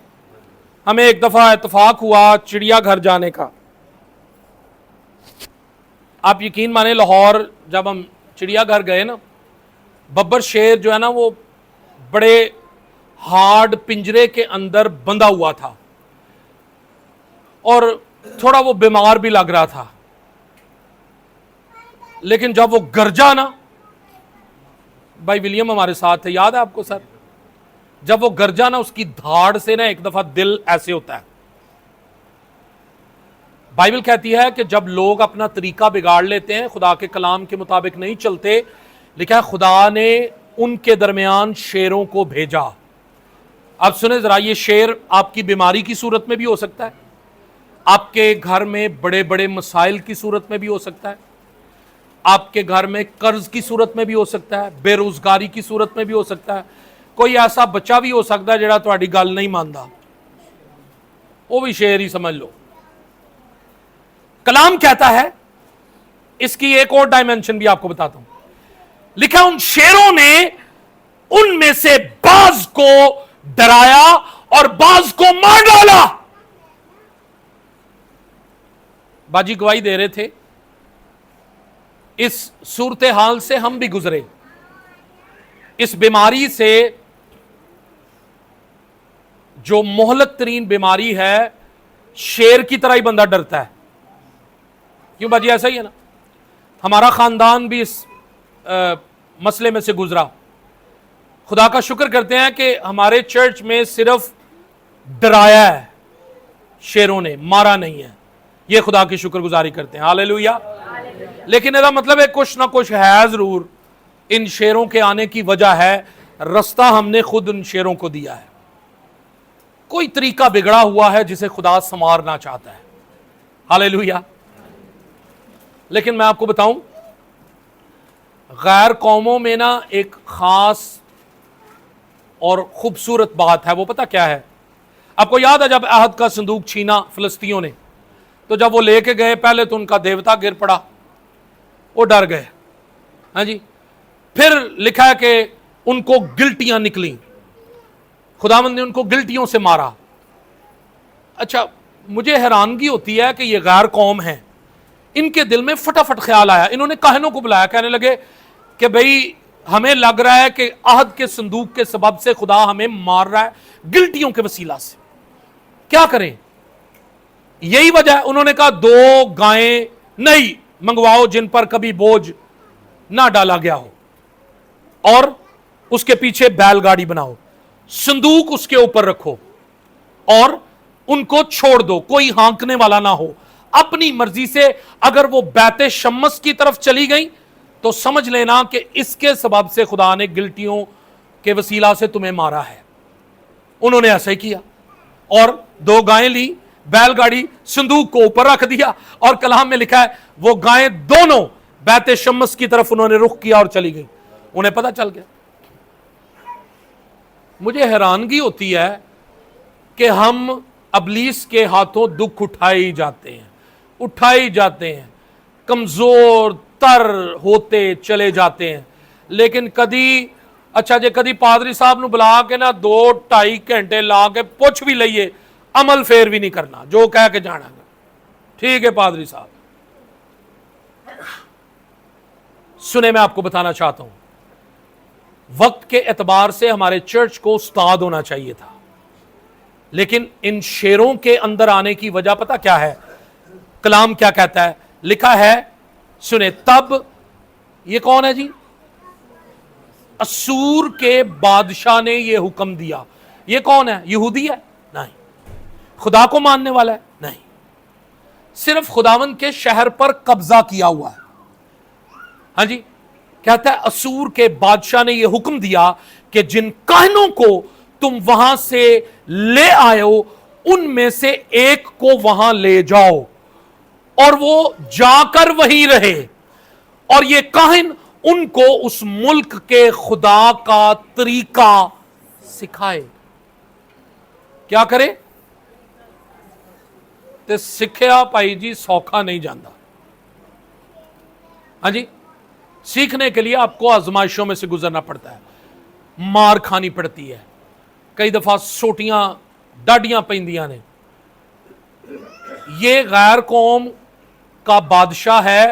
ہمیں ایک دفعہ اتفاق ہوا چڑیا گھر جانے کا. آپ یقین مانیں, لاہور جب ہم چڑیا گھر گئے نا, ببر شیر جو ہے نا وہ بڑے ہارڈ پنجرے کے اندر بندھا ہوا تھا, اور تھوڑا وہ بیمار بھی لگ رہا تھا. لیکن جب وہ گرجا نا, بھائی ولیم ہمارے ساتھ تھے, یاد ہے آپ کو سر, جب وہ گرجا نا اس کی دھاڑ سے نا ایک دفعہ دل ایسے ہوتا ہے. بائبل کہتی ہے کہ جب لوگ اپنا طریقہ بگاڑ لیتے ہیں, خدا کے کلام کے مطابق نہیں چلتے, لکھا ہے خدا نے ان کے درمیان شیروں کو بھیجا. اب سنیں ذرا, یہ شیر آپ کی بیماری کی صورت میں بھی ہو سکتا ہے, آپ کے گھر میں بڑے بڑے مسائل کی صورت میں بھی ہو سکتا ہے, آپ کے گھر میں قرض کی صورت میں بھی ہو سکتا ہے, بے روزگاری کی صورت میں بھی ہو سکتا ہے, کوئی ایسا بچہ بھی ہو سکتا ہے جڑا تہاڈی گل نہیں ماندا, وہ بھی شیر ہی سمجھ لو. کلام کہتا ہے, اس کی ایک اور ڈائمنشن بھی آپ کو بتاتا ہوں, لکھا ان شیروں نے ان میں سے بعض کو ڈرایا اور بعض کو مار ڈالا. باجی گواہی دے رہے تھے, اس صورتحال سے ہم بھی گزرے. اس بیماری سے جو مہلک ترین بیماری ہے, شیر کی طرح ہی بندہ ڈرتا ہے. کیوں باجی, ایسا ہی ہے نا, ہمارا خاندان بھی اس مسئلے میں سے گزرا. خدا کا شکر کرتے ہیں کہ ہمارے چرچ میں صرف ڈرایا ہے شیروں نے, مارا نہیں ہے. یہ خدا کی شکر گزاری کرتے ہیں, ہاللیلویہ. لیکن ایسا مطلب ہے کچھ نہ کچھ ہے ضرور. ان شیروں کے آنے کی وجہ ہے رستہ ہم نے خود ان شیروں کو دیا ہے. کوئی طریقہ بگڑا ہوا ہے جسے خدا سنوارنا چاہتا ہے, ہاللیلویہ. لیکن میں آپ کو بتاؤں, غیر قوموں میں نا ایک خاص اور خوبصورت بات ہے, وہ پتہ کیا ہے؟ آپ کو یاد ہے جب عہد کا صندوق چھینا فلسطینیوں نے، تو جب وہ لے کے گئے پہلے تو ان کا دیوتا گر پڑا، وہ ڈر گئے، ہاں جی، پھر لکھا ہے کہ ان کو گلٹیاں نکلیں، خداوند نے ان کو گلٹیوں سے مارا۔ اچھا مجھے حیرانگی ہوتی ہے کہ یہ غیر قوم ہیں، ان کے دل میں فٹافٹ خیال آیا، انہوں نے کاہنوں کو بلایا، کہنے لگے کہ بھئی ہمیں لگ رہا ہے کہ عہد کے صندوق کے سبب سے خدا ہمیں مار رہا ہے گلٹیوں کے وسیلہ سے، کیا کریں؟ یہی وجہ ہے انہوں نے کہا 2 گائیں نہیں منگواؤ جن پر کبھی بوجھ نہ ڈالا گیا ہو، اور اس کے پیچھے بیل گاڑی بناؤ، صندوق اس کے اوپر رکھو اور ان کو چھوڑ دو، کوئی ہانکنے والا نہ ہو، اپنی مرضی سے اگر وہ بیت شمس کی طرف چلی گئی تو سمجھ لینا کہ اس کے سبب سے خدا نے گلٹیوں کے وسیلہ سے تمہیں مارا ہے۔ انہوں نے ایسا ہی کیا اور 2 گائیں لی، بیل گاڑی صندوق کو اوپر رکھ دیا، اور کلام میں لکھا ہے وہ گائیں دونوں بیت شمس کی طرف انہوں نے رخ کیا اور چلی گئی، انہیں پتہ چل گیا۔ مجھے حیرانگی ہوتی ہے کہ ہم ابلیس کے ہاتھوں دکھ اٹھائی جاتے ہیں، کمزور تر ہوتے چلے جاتے ہیں، لیکن کدی پادری صاحب نو بلا کے نا 2-2.5 گھنٹے لا کے پوچھ بھی لئیے، عمل فیر بھی نہیں کرنا، جو کہہ کے جانا گا، ٹھیک ہے پادری صاحب۔ سنیں میں آپ کو بتانا چاہتا ہوں، وقت کے اعتبار سے ہمارے چرچ کو استاد ہونا چاہیے تھا، لیکن ان شیروں کے اندر آنے کی وجہ پتہ کیا ہے؟ کلام کیا کہتا ہے؟ لکھا ہے، سنیں، تب یہ کون ہے جی؟ اسور کے بادشاہ نے یہ حکم دیا۔ یہ کون ہے؟ یہودی ہے؟ نہیں۔ خدا کو ماننے والا ہے؟ نہیں۔ صرف خداوند کے شہر پر قبضہ کیا ہوا ہے، ہاں جی، کہتا ہے اسور کے بادشاہ نے یہ حکم دیا کہ جن کاہنوں کو تم وہاں سے لے آئے ہو ان میں سے ایک کو وہاں لے جاؤ اور وہ جا کر وہیں رہے، اور یہ کاہن ان کو اس ملک کے خدا کا طریقہ سکھائے۔ کیا کرے؟ تے سکھیا پائی جی سوکھا نہیں جاندہ، ہاں جی، سیکھنے کے لیے آپ کو آزمائشوں میں سے گزرنا پڑتا ہے، مار کھانی پڑتی ہے، کئی دفعہ سوٹیاں ڈاڈیاں پیندیاں نے۔ یہ غیر قوم کا بادشاہ ہے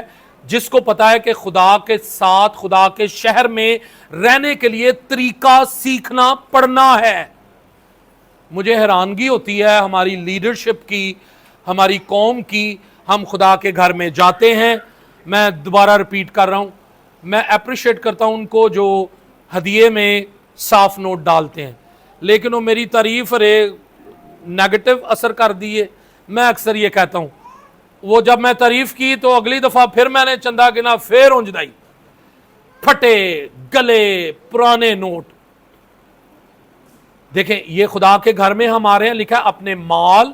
جس کو پتا ہے کہ خدا کے ساتھ، خدا کے شہر میں رہنے کے لیے طریقہ سیکھنا پڑنا ہے۔ مجھے حیرانگی ہوتی ہے ہماری لیڈرشپ کی، ہماری قوم کی۔ ہم خدا کے گھر میں جاتے ہیں، میں دوبارہ ریپیٹ کر رہا ہوں، میں اپریشیٹ کرتا ہوں ان کو جو ہدیے میں صاف نوٹ ڈالتے ہیں، لیکن وہ میری تعریف نیگیٹو اثر کر دیے۔ میں اکثر یہ کہتا ہوں، وہ جب میں تعریف کی تو اگلی دفعہ پھر میں نے چندہ گنا پھر اونجدائی، پھٹے گلے پرانے نوٹ۔ دیکھیں یہ خدا کے گھر میں ہم آ رہے ہیں، لکھا ہے اپنے مال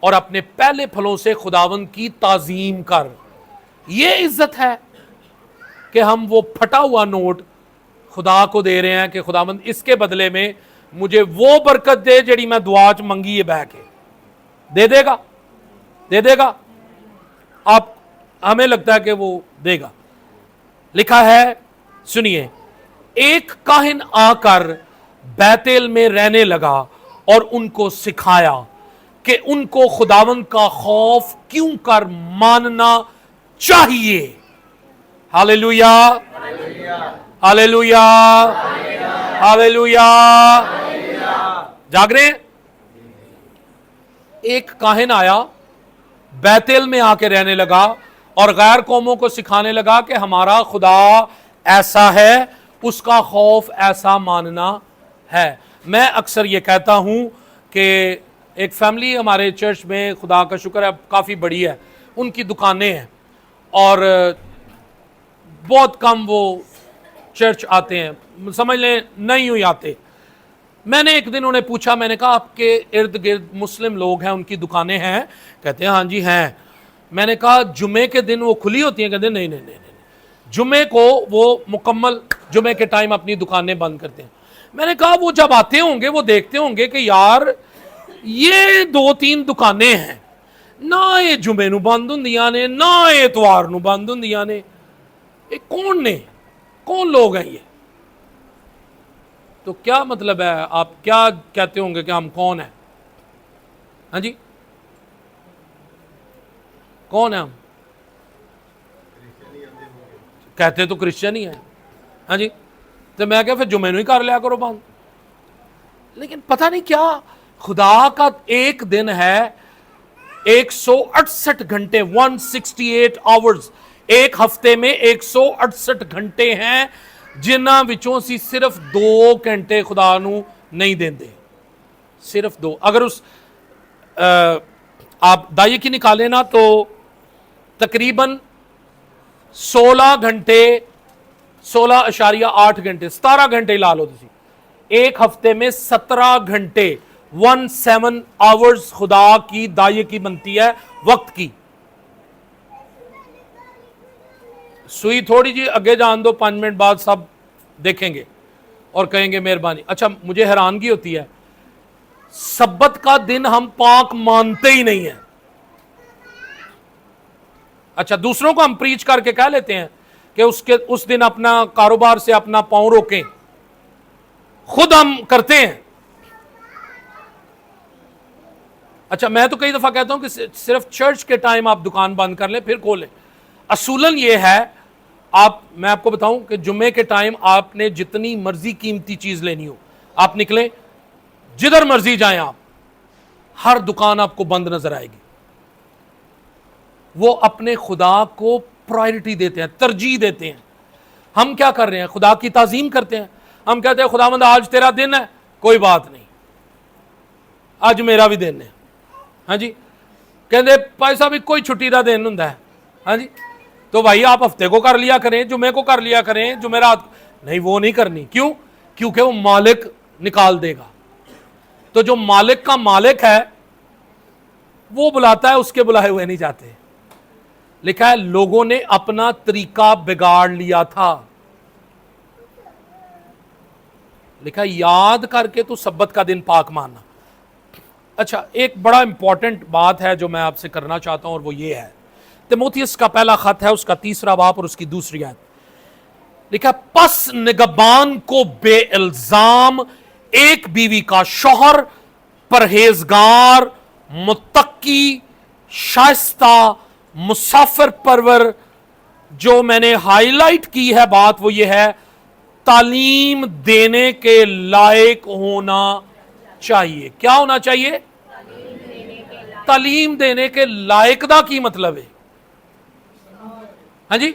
اور اپنے پہلے پھلوں سے خداوند کی تعظیم کر۔ یہ عزت ہے کہ ہم وہ پھٹا ہوا نوٹ خدا کو دے رہے ہیں کہ خداوند اس کے بدلے میں مجھے وہ برکت دے جڑی میں دعا چ منگی ہے، بہ کے دے دے گا۔ آپ ہمیں لگتا ہے کہ وہ دے گا۔ لکھا ہے، سنیے، ایک کاہن آ کر بیتل میں رہنے لگا اور ان کو سکھایا کہ ان کو خداوند کا خوف کیوں کر ماننا چاہیے۔ Hallelujah, hallelujah, hallelujah. جاگ رہے ہیں؟ ایک کاہن آیا، بیتل میں آ کے رہنے لگا اور غیر قوموں کو سکھانے لگا کہ ہمارا خدا ایسا ہے، اس کا خوف ایسا ماننا ہے۔ میں اکثر یہ کہتا ہوں کہ ایک فیملی ہمارے چرچ میں، خدا کا شکر ہے کافی بڑی ہے، ان کی دکانیں ہیں اور بہت کم وہ چرچ آتے ہیں، سمجھ لیں نہیں ہوئی آتے۔ میں نے ایک دن انہیں پوچھا، میں نے کہا آپ کے ارد گرد مسلم لوگ ہیں، ان کی دکانیں ہیں؟ کہتے ہیں ہاں جی ہیں۔ میں نے کہا جمعے کے دن وہ کھلی ہوتی ہیں؟ کہتے ہیں نہیں، جمعے کو وہ مکمل جمعے کے ٹائم اپنی دکانیں بند کرتے ہیں۔ میں نے کہا وہ جب آتے ہوں گے وہ دیکھتے ہوں گے کہ یار یہ 2-3 दुकानें हैं, ना ये जुमे नू बंद हुंदियां ने, ना ये इतवार नू बंद हुंदियां ने। ये कौन ने, कौन लोग हैं ये? तो क्या मतलब है, आप क्या कहते होंगे कि हम कौन हैं? हाँ जी, कौन है हम? कहते तो क्रिश्चियन ही है। हाँ जी, तो मैं क्या फिर जुमे नू ही कर लिया करो बंद। लेकिन पता नहीं क्या खुदा का एक दिन है 168 घंटे, 168 आवर्स। एक हफ्ते में 168 घंटे हैं, जिन्हां विचों ਅਸੀਂ सिर्फ 2 घंटे खुदा नू नहीं देंदे, सिर्फ 2। अगर उस आप दाई की निकालें ना तो तकरीबन 16 घंटे, 16.8 घंटे, 17 घंटे ला लो तुसी। एक हफ्ते में 17 घंटे, 17 आवर्स खुदा की दाई की बनती है वक्त की। सुई थोड़ी जी आगे जान दो, 5 मिनट बाद सब देखेंगे और कहेंगे मेहरबानी। अच्छा, मुझे हैरानगी होती है, सब्बत का दिन हम पाक मानते ही नहीं है। अच्छा, दूसरों को हम प्रीच करके कह लेते हैं कि उस दिन अपना कारोबार से अपना पांव रोकें, खुद हम करते हैं। अच्छा, मैं तो कई दफा कहता हूं कि सिर्फ चर्च के टाइम आप दुकान बंद कर लें फिर खोलें। असूलन ये है, मैं आपको बताऊं कि जुम्मे के टाइम आपने जितनी मर्जी कीमती चीज लेनी हो, आप निकलें, जिधर मर्जी जाएं आप, हर दुकान आपको बंद नजर आएगी। वो अपने खुदा को प्रायोरिटी देते हैं, तरजीह देते हैं। हम क्या कर रहे हैं? खुदा की ताजीम करते हैं। हम कहते हैं खुदावंद आज तेरा दिन है, कोई बात नहीं, आज मेरा भी दिन है। हाँ जी, कहते भाई साहब कोई छुट्टी का दिन होंगे। हाँ जी, तो भाई आप हफ्ते को कर लिया करें, जुमे को कर लिया करें, जुमेरात नहीं, वो नहीं करनी। क्यों? क्योंकि वो मालिक निकाल देगा। तो जो मालिक का मालिक है वो बुलाता है, उसके बुलाए हुए नहीं जाते। लिखा है लोगों ने अपना तरीका बिगाड़ लिया था। लिखा है याद करके तो सब्बत का दिन पाक मानना। अच्छा, एक बड़ा इंपॉर्टेंट बात है जो मैं आपसे करना चाहता हूं, और वो ये है, तिमोथियस का पहला खत है, उसका 3रा बाब और उसकी 2री आयत। लिखा, पस निगहबान को बेइल्जाम एक बीवी का शौहर, परहेजगार, मुत्तकी, शाइस्ता, मुसाफिर परवर। जो मैंने हाईलाइट की है बात वो ये है, तालीम देने के लायक होना चाहिए। क्या होना चाहिए? तालीम देने के लायक दा की मतलब है? हाँ जी,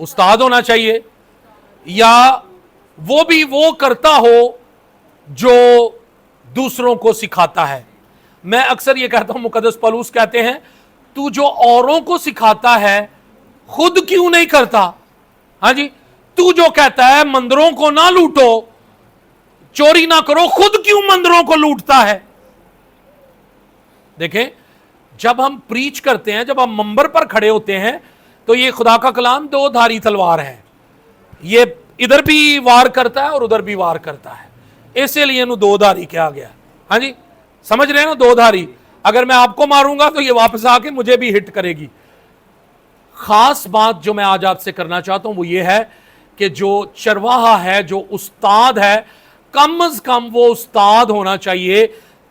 उस्ताद होना चाहिए, या वो भी वो करता हो जो दूसरों को सिखाता है। मैं अक्सर ये कहता हूं, मुकद्दस पौलुस कहते हैं, तू जो औरों को सिखाता है खुद क्यों नहीं करता? हाँ जी, तू जो कहता है मंदिरों को ना लूटो, चोरी ना करो, खुद क्यों मंदिरों को लूटता है? देखें, जब हम प्रीच करते हैं, जब हम मंबर पर खड़े होते हैं, तो ये खुदा का कलाम 2 धारी तलवार है। ये इधर भी वार करता है और उधर भी वार करता है, इसलिए 2 धारी कहा गया। हाँ जी, समझ रहे हैं ना? 2 धारी। अगर मैं आपको मारूंगा तो ये वापस आके मुझे भी हिट करेगी। खास बात जो मैं आज आपसे करना चाहता हूं वो ये है कि जो चरवाहा है, जो उस्ताद है, कम से कम वो उस्ताद होना चाहिए,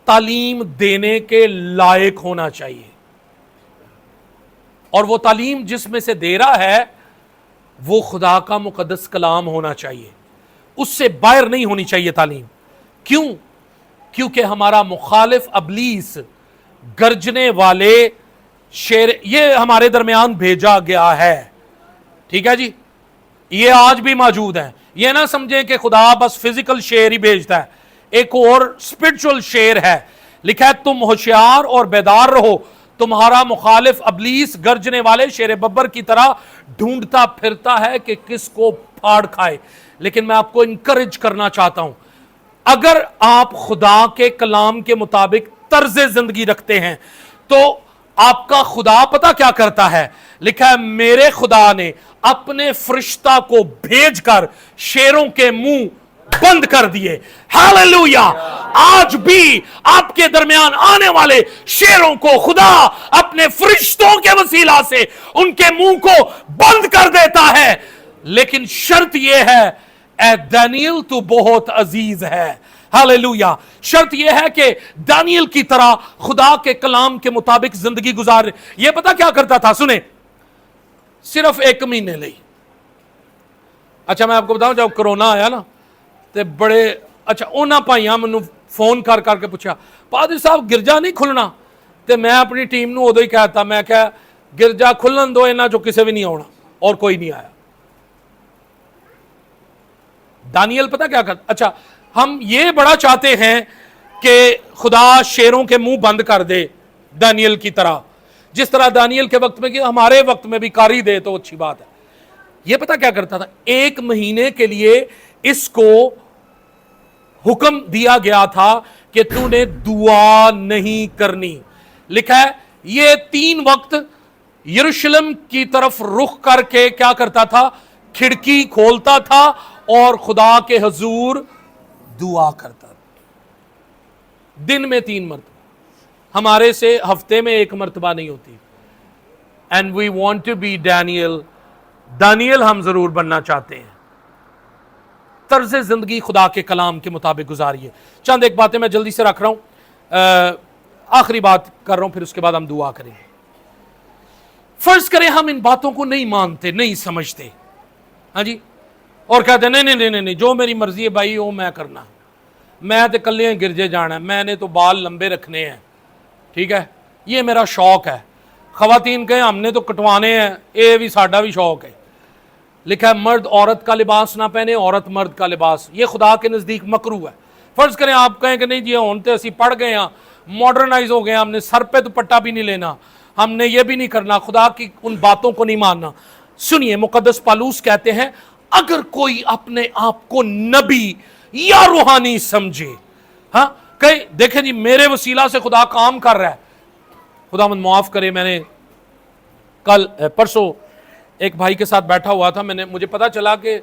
तालीम देने के लायक होना चाहिए। और वो तालीम जिसमें से दे रहा है वो खुदा का मुकद्दस कलाम होना चाहिए, उससे बाहर नहीं होनी चाहिए तालीम। क्यों? क्योंकि हमारा मुखालिफ अबलीस, गर्जने वाले शेर, ये हमारे दरमियान भेजा गया है। ठीक है जी, ये आज भी मौजूद है। ये ना समझें कि खुदा बस फिजिकल शेर ही भेजता है, एक और स्पिरिचुअल शेर है। लिखा है तुम होशियार और बेदार रहो, तुम्हारा मुखालिफ अबलीस गर्जने वाले शेर बब्बर की तरह ढूंढता फिरता है कि किसको फाड़ खाए। लेकिन मैं आपको इंकरेज करना चाहता हूं, अगर आप खुदा के कलाम के मुताबिक तर्ज जिंदगी रखते हैं तो आपका खुदा पता क्या करता है? लिखा है मेरे खुदा ने अपने फरिश्ता को भेजकर शेरों के मुंह बंद कर दिए। हालेलुया! आज भी आपके दरमियान आने वाले शेरों को खुदा अपने फरिश्तों के वसीला से उनके मुंह को बंद कर देता है, लेकिन शर्त यह है, ए दानियल तू बहुत अजीज है। हालेलुया। शर्त यह है कि दानियल की तरह खुदा के कलाम के मुताबिक जिंदगी गुजार। यह पता क्या करता था, सुने, सिर्फ 1 महीने ਲਈ। अच्छा मैं आपको बताऊं, जब कोरोना आया ना ਤੇ ਬੜੇ ਅੱਛਾ ਉਹਨਾਂ ਭਾਈਆਂ ਮੈਨੂੰ ਫੋਨ ਕਰ ਕਰਕੇ ਪੁੱਛਿਆ, ਪਾਦਰੀ ਸਾਹਿਬ ਗਿਰਜਾ ਨਹੀਂ ਖੁੱਲਣਾ? ਤੇ ਮੈਂ ਆਪਣੀ ਟੀਮ ਨੂੰ ਉਦੋਂ ਹੀ ਕਹਿਤਾ, ਮੈਂ ਕਿਹਾ ਗਿਰਜਾ ਖੁੱਲਣ ਦੋ, ਇਹਨਾਂ ਚੋਂ ਕਿਸੇ ਵੀ ਨਹੀਂ ਆਉਣਾ। और कोई नहीं आया। दानियल पता क्या करता, अच्छा हम ये बड़ा चाहते हैं कि खुदा शेरों के मुंह बंद कर दे दानियल की तरह, जिस तरह दानियल के वक्त में कि हमारे वक्त में भी कारी दे तो अच्छी बात है। ये पता क्या करता था, 1 महीने के लिए इसको हुक्म दिया गया था कि तूने दुआ नहीं करनी। लिखा है ये 3 वक्त यरूशलेम की तरफ रुख करके क्या करता था, खिड़की खोलता था और खुदा के हुजूर दुआ करता था। दिन में 3 मरतबा, हमारे से हफ्ते में 1 मरतबा नहीं होती। And we want to be Daniel हम जरूर बनना चाहते हैं। तर्ज जिंदगी खुदा के कलाम के मुताबिक गुजारिए। चंद एक बातें मैं जल्दी से रख रहा हूं, आखिरी बात कर रहा हूं, फिर उसके बाद हम दुआ करेंगे। फर्ज करें हम इन बातों को नहीं मानते, नहीं समझते, हाँ जी, और कहते हैं नहीं नहीं नहीं नहीं, जो मेरी मर्जी है भाई वो मैं करना, मैं तो कल्ले गिरजे जाना है, मैंने तो बाल लंबे रखने हैं, ठीक है, ये मेरा शौक है। खवातीन कहें हमने तो कटवाने हैं, ये भी साडा भी शौक है। लिखा है मर्द औरत का लिबास ना पहने, औरत मर्द का लिबास, ये खुदा के नज़दीक मकरू है। फर्ज करें आप कहें कि नहीं जी हम तो असी पढ़ गए हैं, मॉडर्नाइज हो गए, हमने सर पे दुपट्टा भी नहीं लेना, हमने ये भी नहीं करना, खुदा की उन बातों को नहीं मानना। सुनिए, मुकद्दस पालूस कहते हैं अगर कोई अपने आप को नबी या रूहानी समझे, हाँ कहीं देखें जी मेरे वसीला से खुदा काम कर रहा है, खुदा मन माफ करे, मैंने कल परसों एक भाई के साथ बैठा हुआ था, मुझे पता चला कि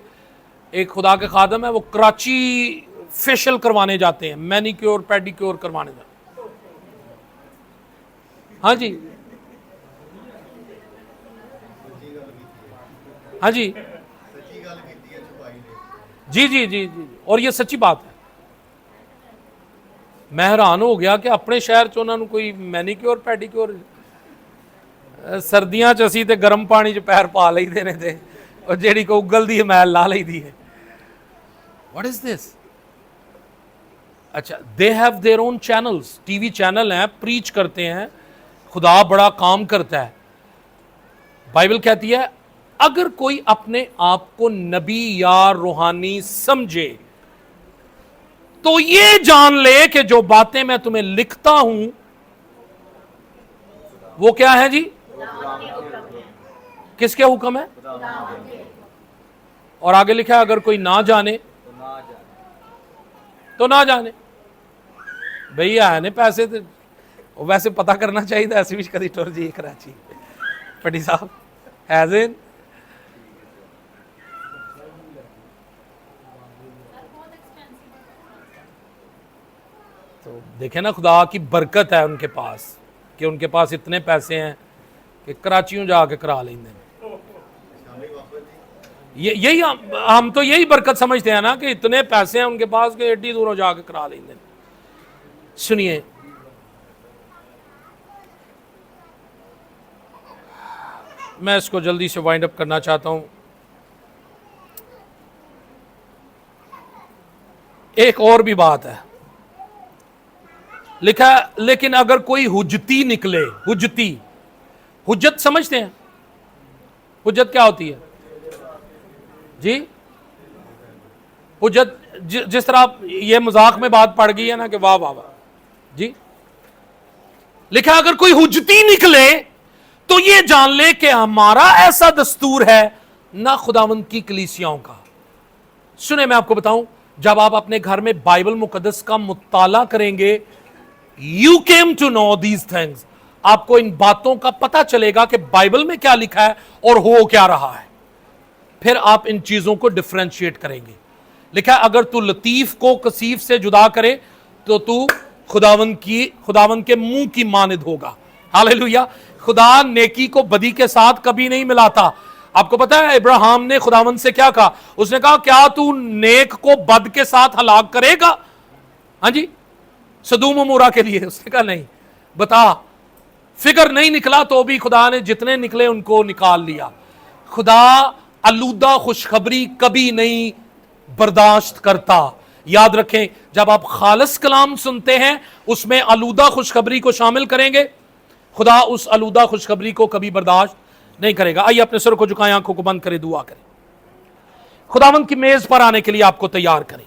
एक खुदा के खादम है, वो कराची फेशियल करवाने जाते हैं, मैनिक्योर पेडिक्योर करवाने जाते हैं, हाँ जी, हाँ जी जी जी जी जी, और ये सच्ची बात है। मैं हैरान हो गया कि अपने शहर च उन्होंने कोई मैनिक्योर पेडिक्योर, सर्दियां च असी ते गर्म पानी च पैर पा लईदे ने ते और जेड़ी को उगलदी है मैल ला लईदी है। What is this? अच्छा, they have their own channels, TV channel हैं, प्रीच करते हैं, खुदा बड़ा काम करता है। बाइबल कहती है अगर कोई अपने आप को नबी या रूहानी समझे तो ये जान ले कि जो बातें मैं तुम्हें लिखता हूं वो क्या है जी, किसके हुक्म है? और आगे लिखा है अगर कोई ना जाने तो ना जाने। भैया है ने पैसे तो वैसे पता करना चाहिए, ऐसे भी कभी टुर जी कराची पटी साहब एज इन तो देखे ना, खुदा की बरकत है उनके पास कि उनके पास इतने पैसे हैं कि कराचियों जाके करा लेंगे। यही हम तो यही बरकत समझते हैं ना कि इतने पैसे हैं उनके पास कि एडी दूरों जाके करा लेंगे। सुनिए, मैं इसको जल्दी से वाइंड अप करना चाहता हूं। एक और भी बात है, लिखा लेकिन अगर कोई हुज्जती निकले, हुज्जत समझते हैं? हुज्जत क्या होती है जी? हुज्जत जिस तरह ये मजाक में बात पड़ गई है ना कि वाह वाह वाह जी, लिखा अगर कोई हुज्जती निकले तो ये जान ले कि हमारा ऐसा दस्तूर है ना खुदावंद की कलीसियाओं का। सुने, मैं आपको बताऊं, जब आप अपने घर में बाइबल मुकद्दस का मुत्ताला करेंगे, you came to know these things, आपको इन बातों का पता चलेगा कि बाइबल में क्या लिखा है और हो क्या रहा है। फिर आप इन चीजों को डिफरेंशिएट करेंगे। लिखा है अगर तू लतीफ को कसीफ से जुदा करे تو تو خداون کے منہ کی مانند ہوگا. ہاللیلویا. خدا نیکی کو بدی کے ساتھ کبھی نہیں ملاتا. آپ کو پتا ہے ابراہیم نے خداون سے کیا کہا؟ اس نے کہا کیا تو نیک کو بد کے ساتھ ہلاک کرے گا؟ ہاں جی، سدوم و عمورہ کے لیے. اس نے کہا نہیں. بتا، فگر نہیں نکلا تو بھی خدا نے جتنے نکلے ان کو نکال لیا. خدا آلودہ خوشخبری کبھی نہیں برداشت کرتا. یاد رکھیں، جب آپ خالص کلام سنتے ہیں اس میں آلودہ خوشخبری کو شامل کریں گے، خدا اس آلودہ خوشخبری کو کبھی برداشت نہیں کرے گا. آئیے اپنے سر کو جھکائیں، آنکھوں کو بند کریں، دعا کریں. خداوند کی میز پر آنے کے لیے آپ کو تیار کریں.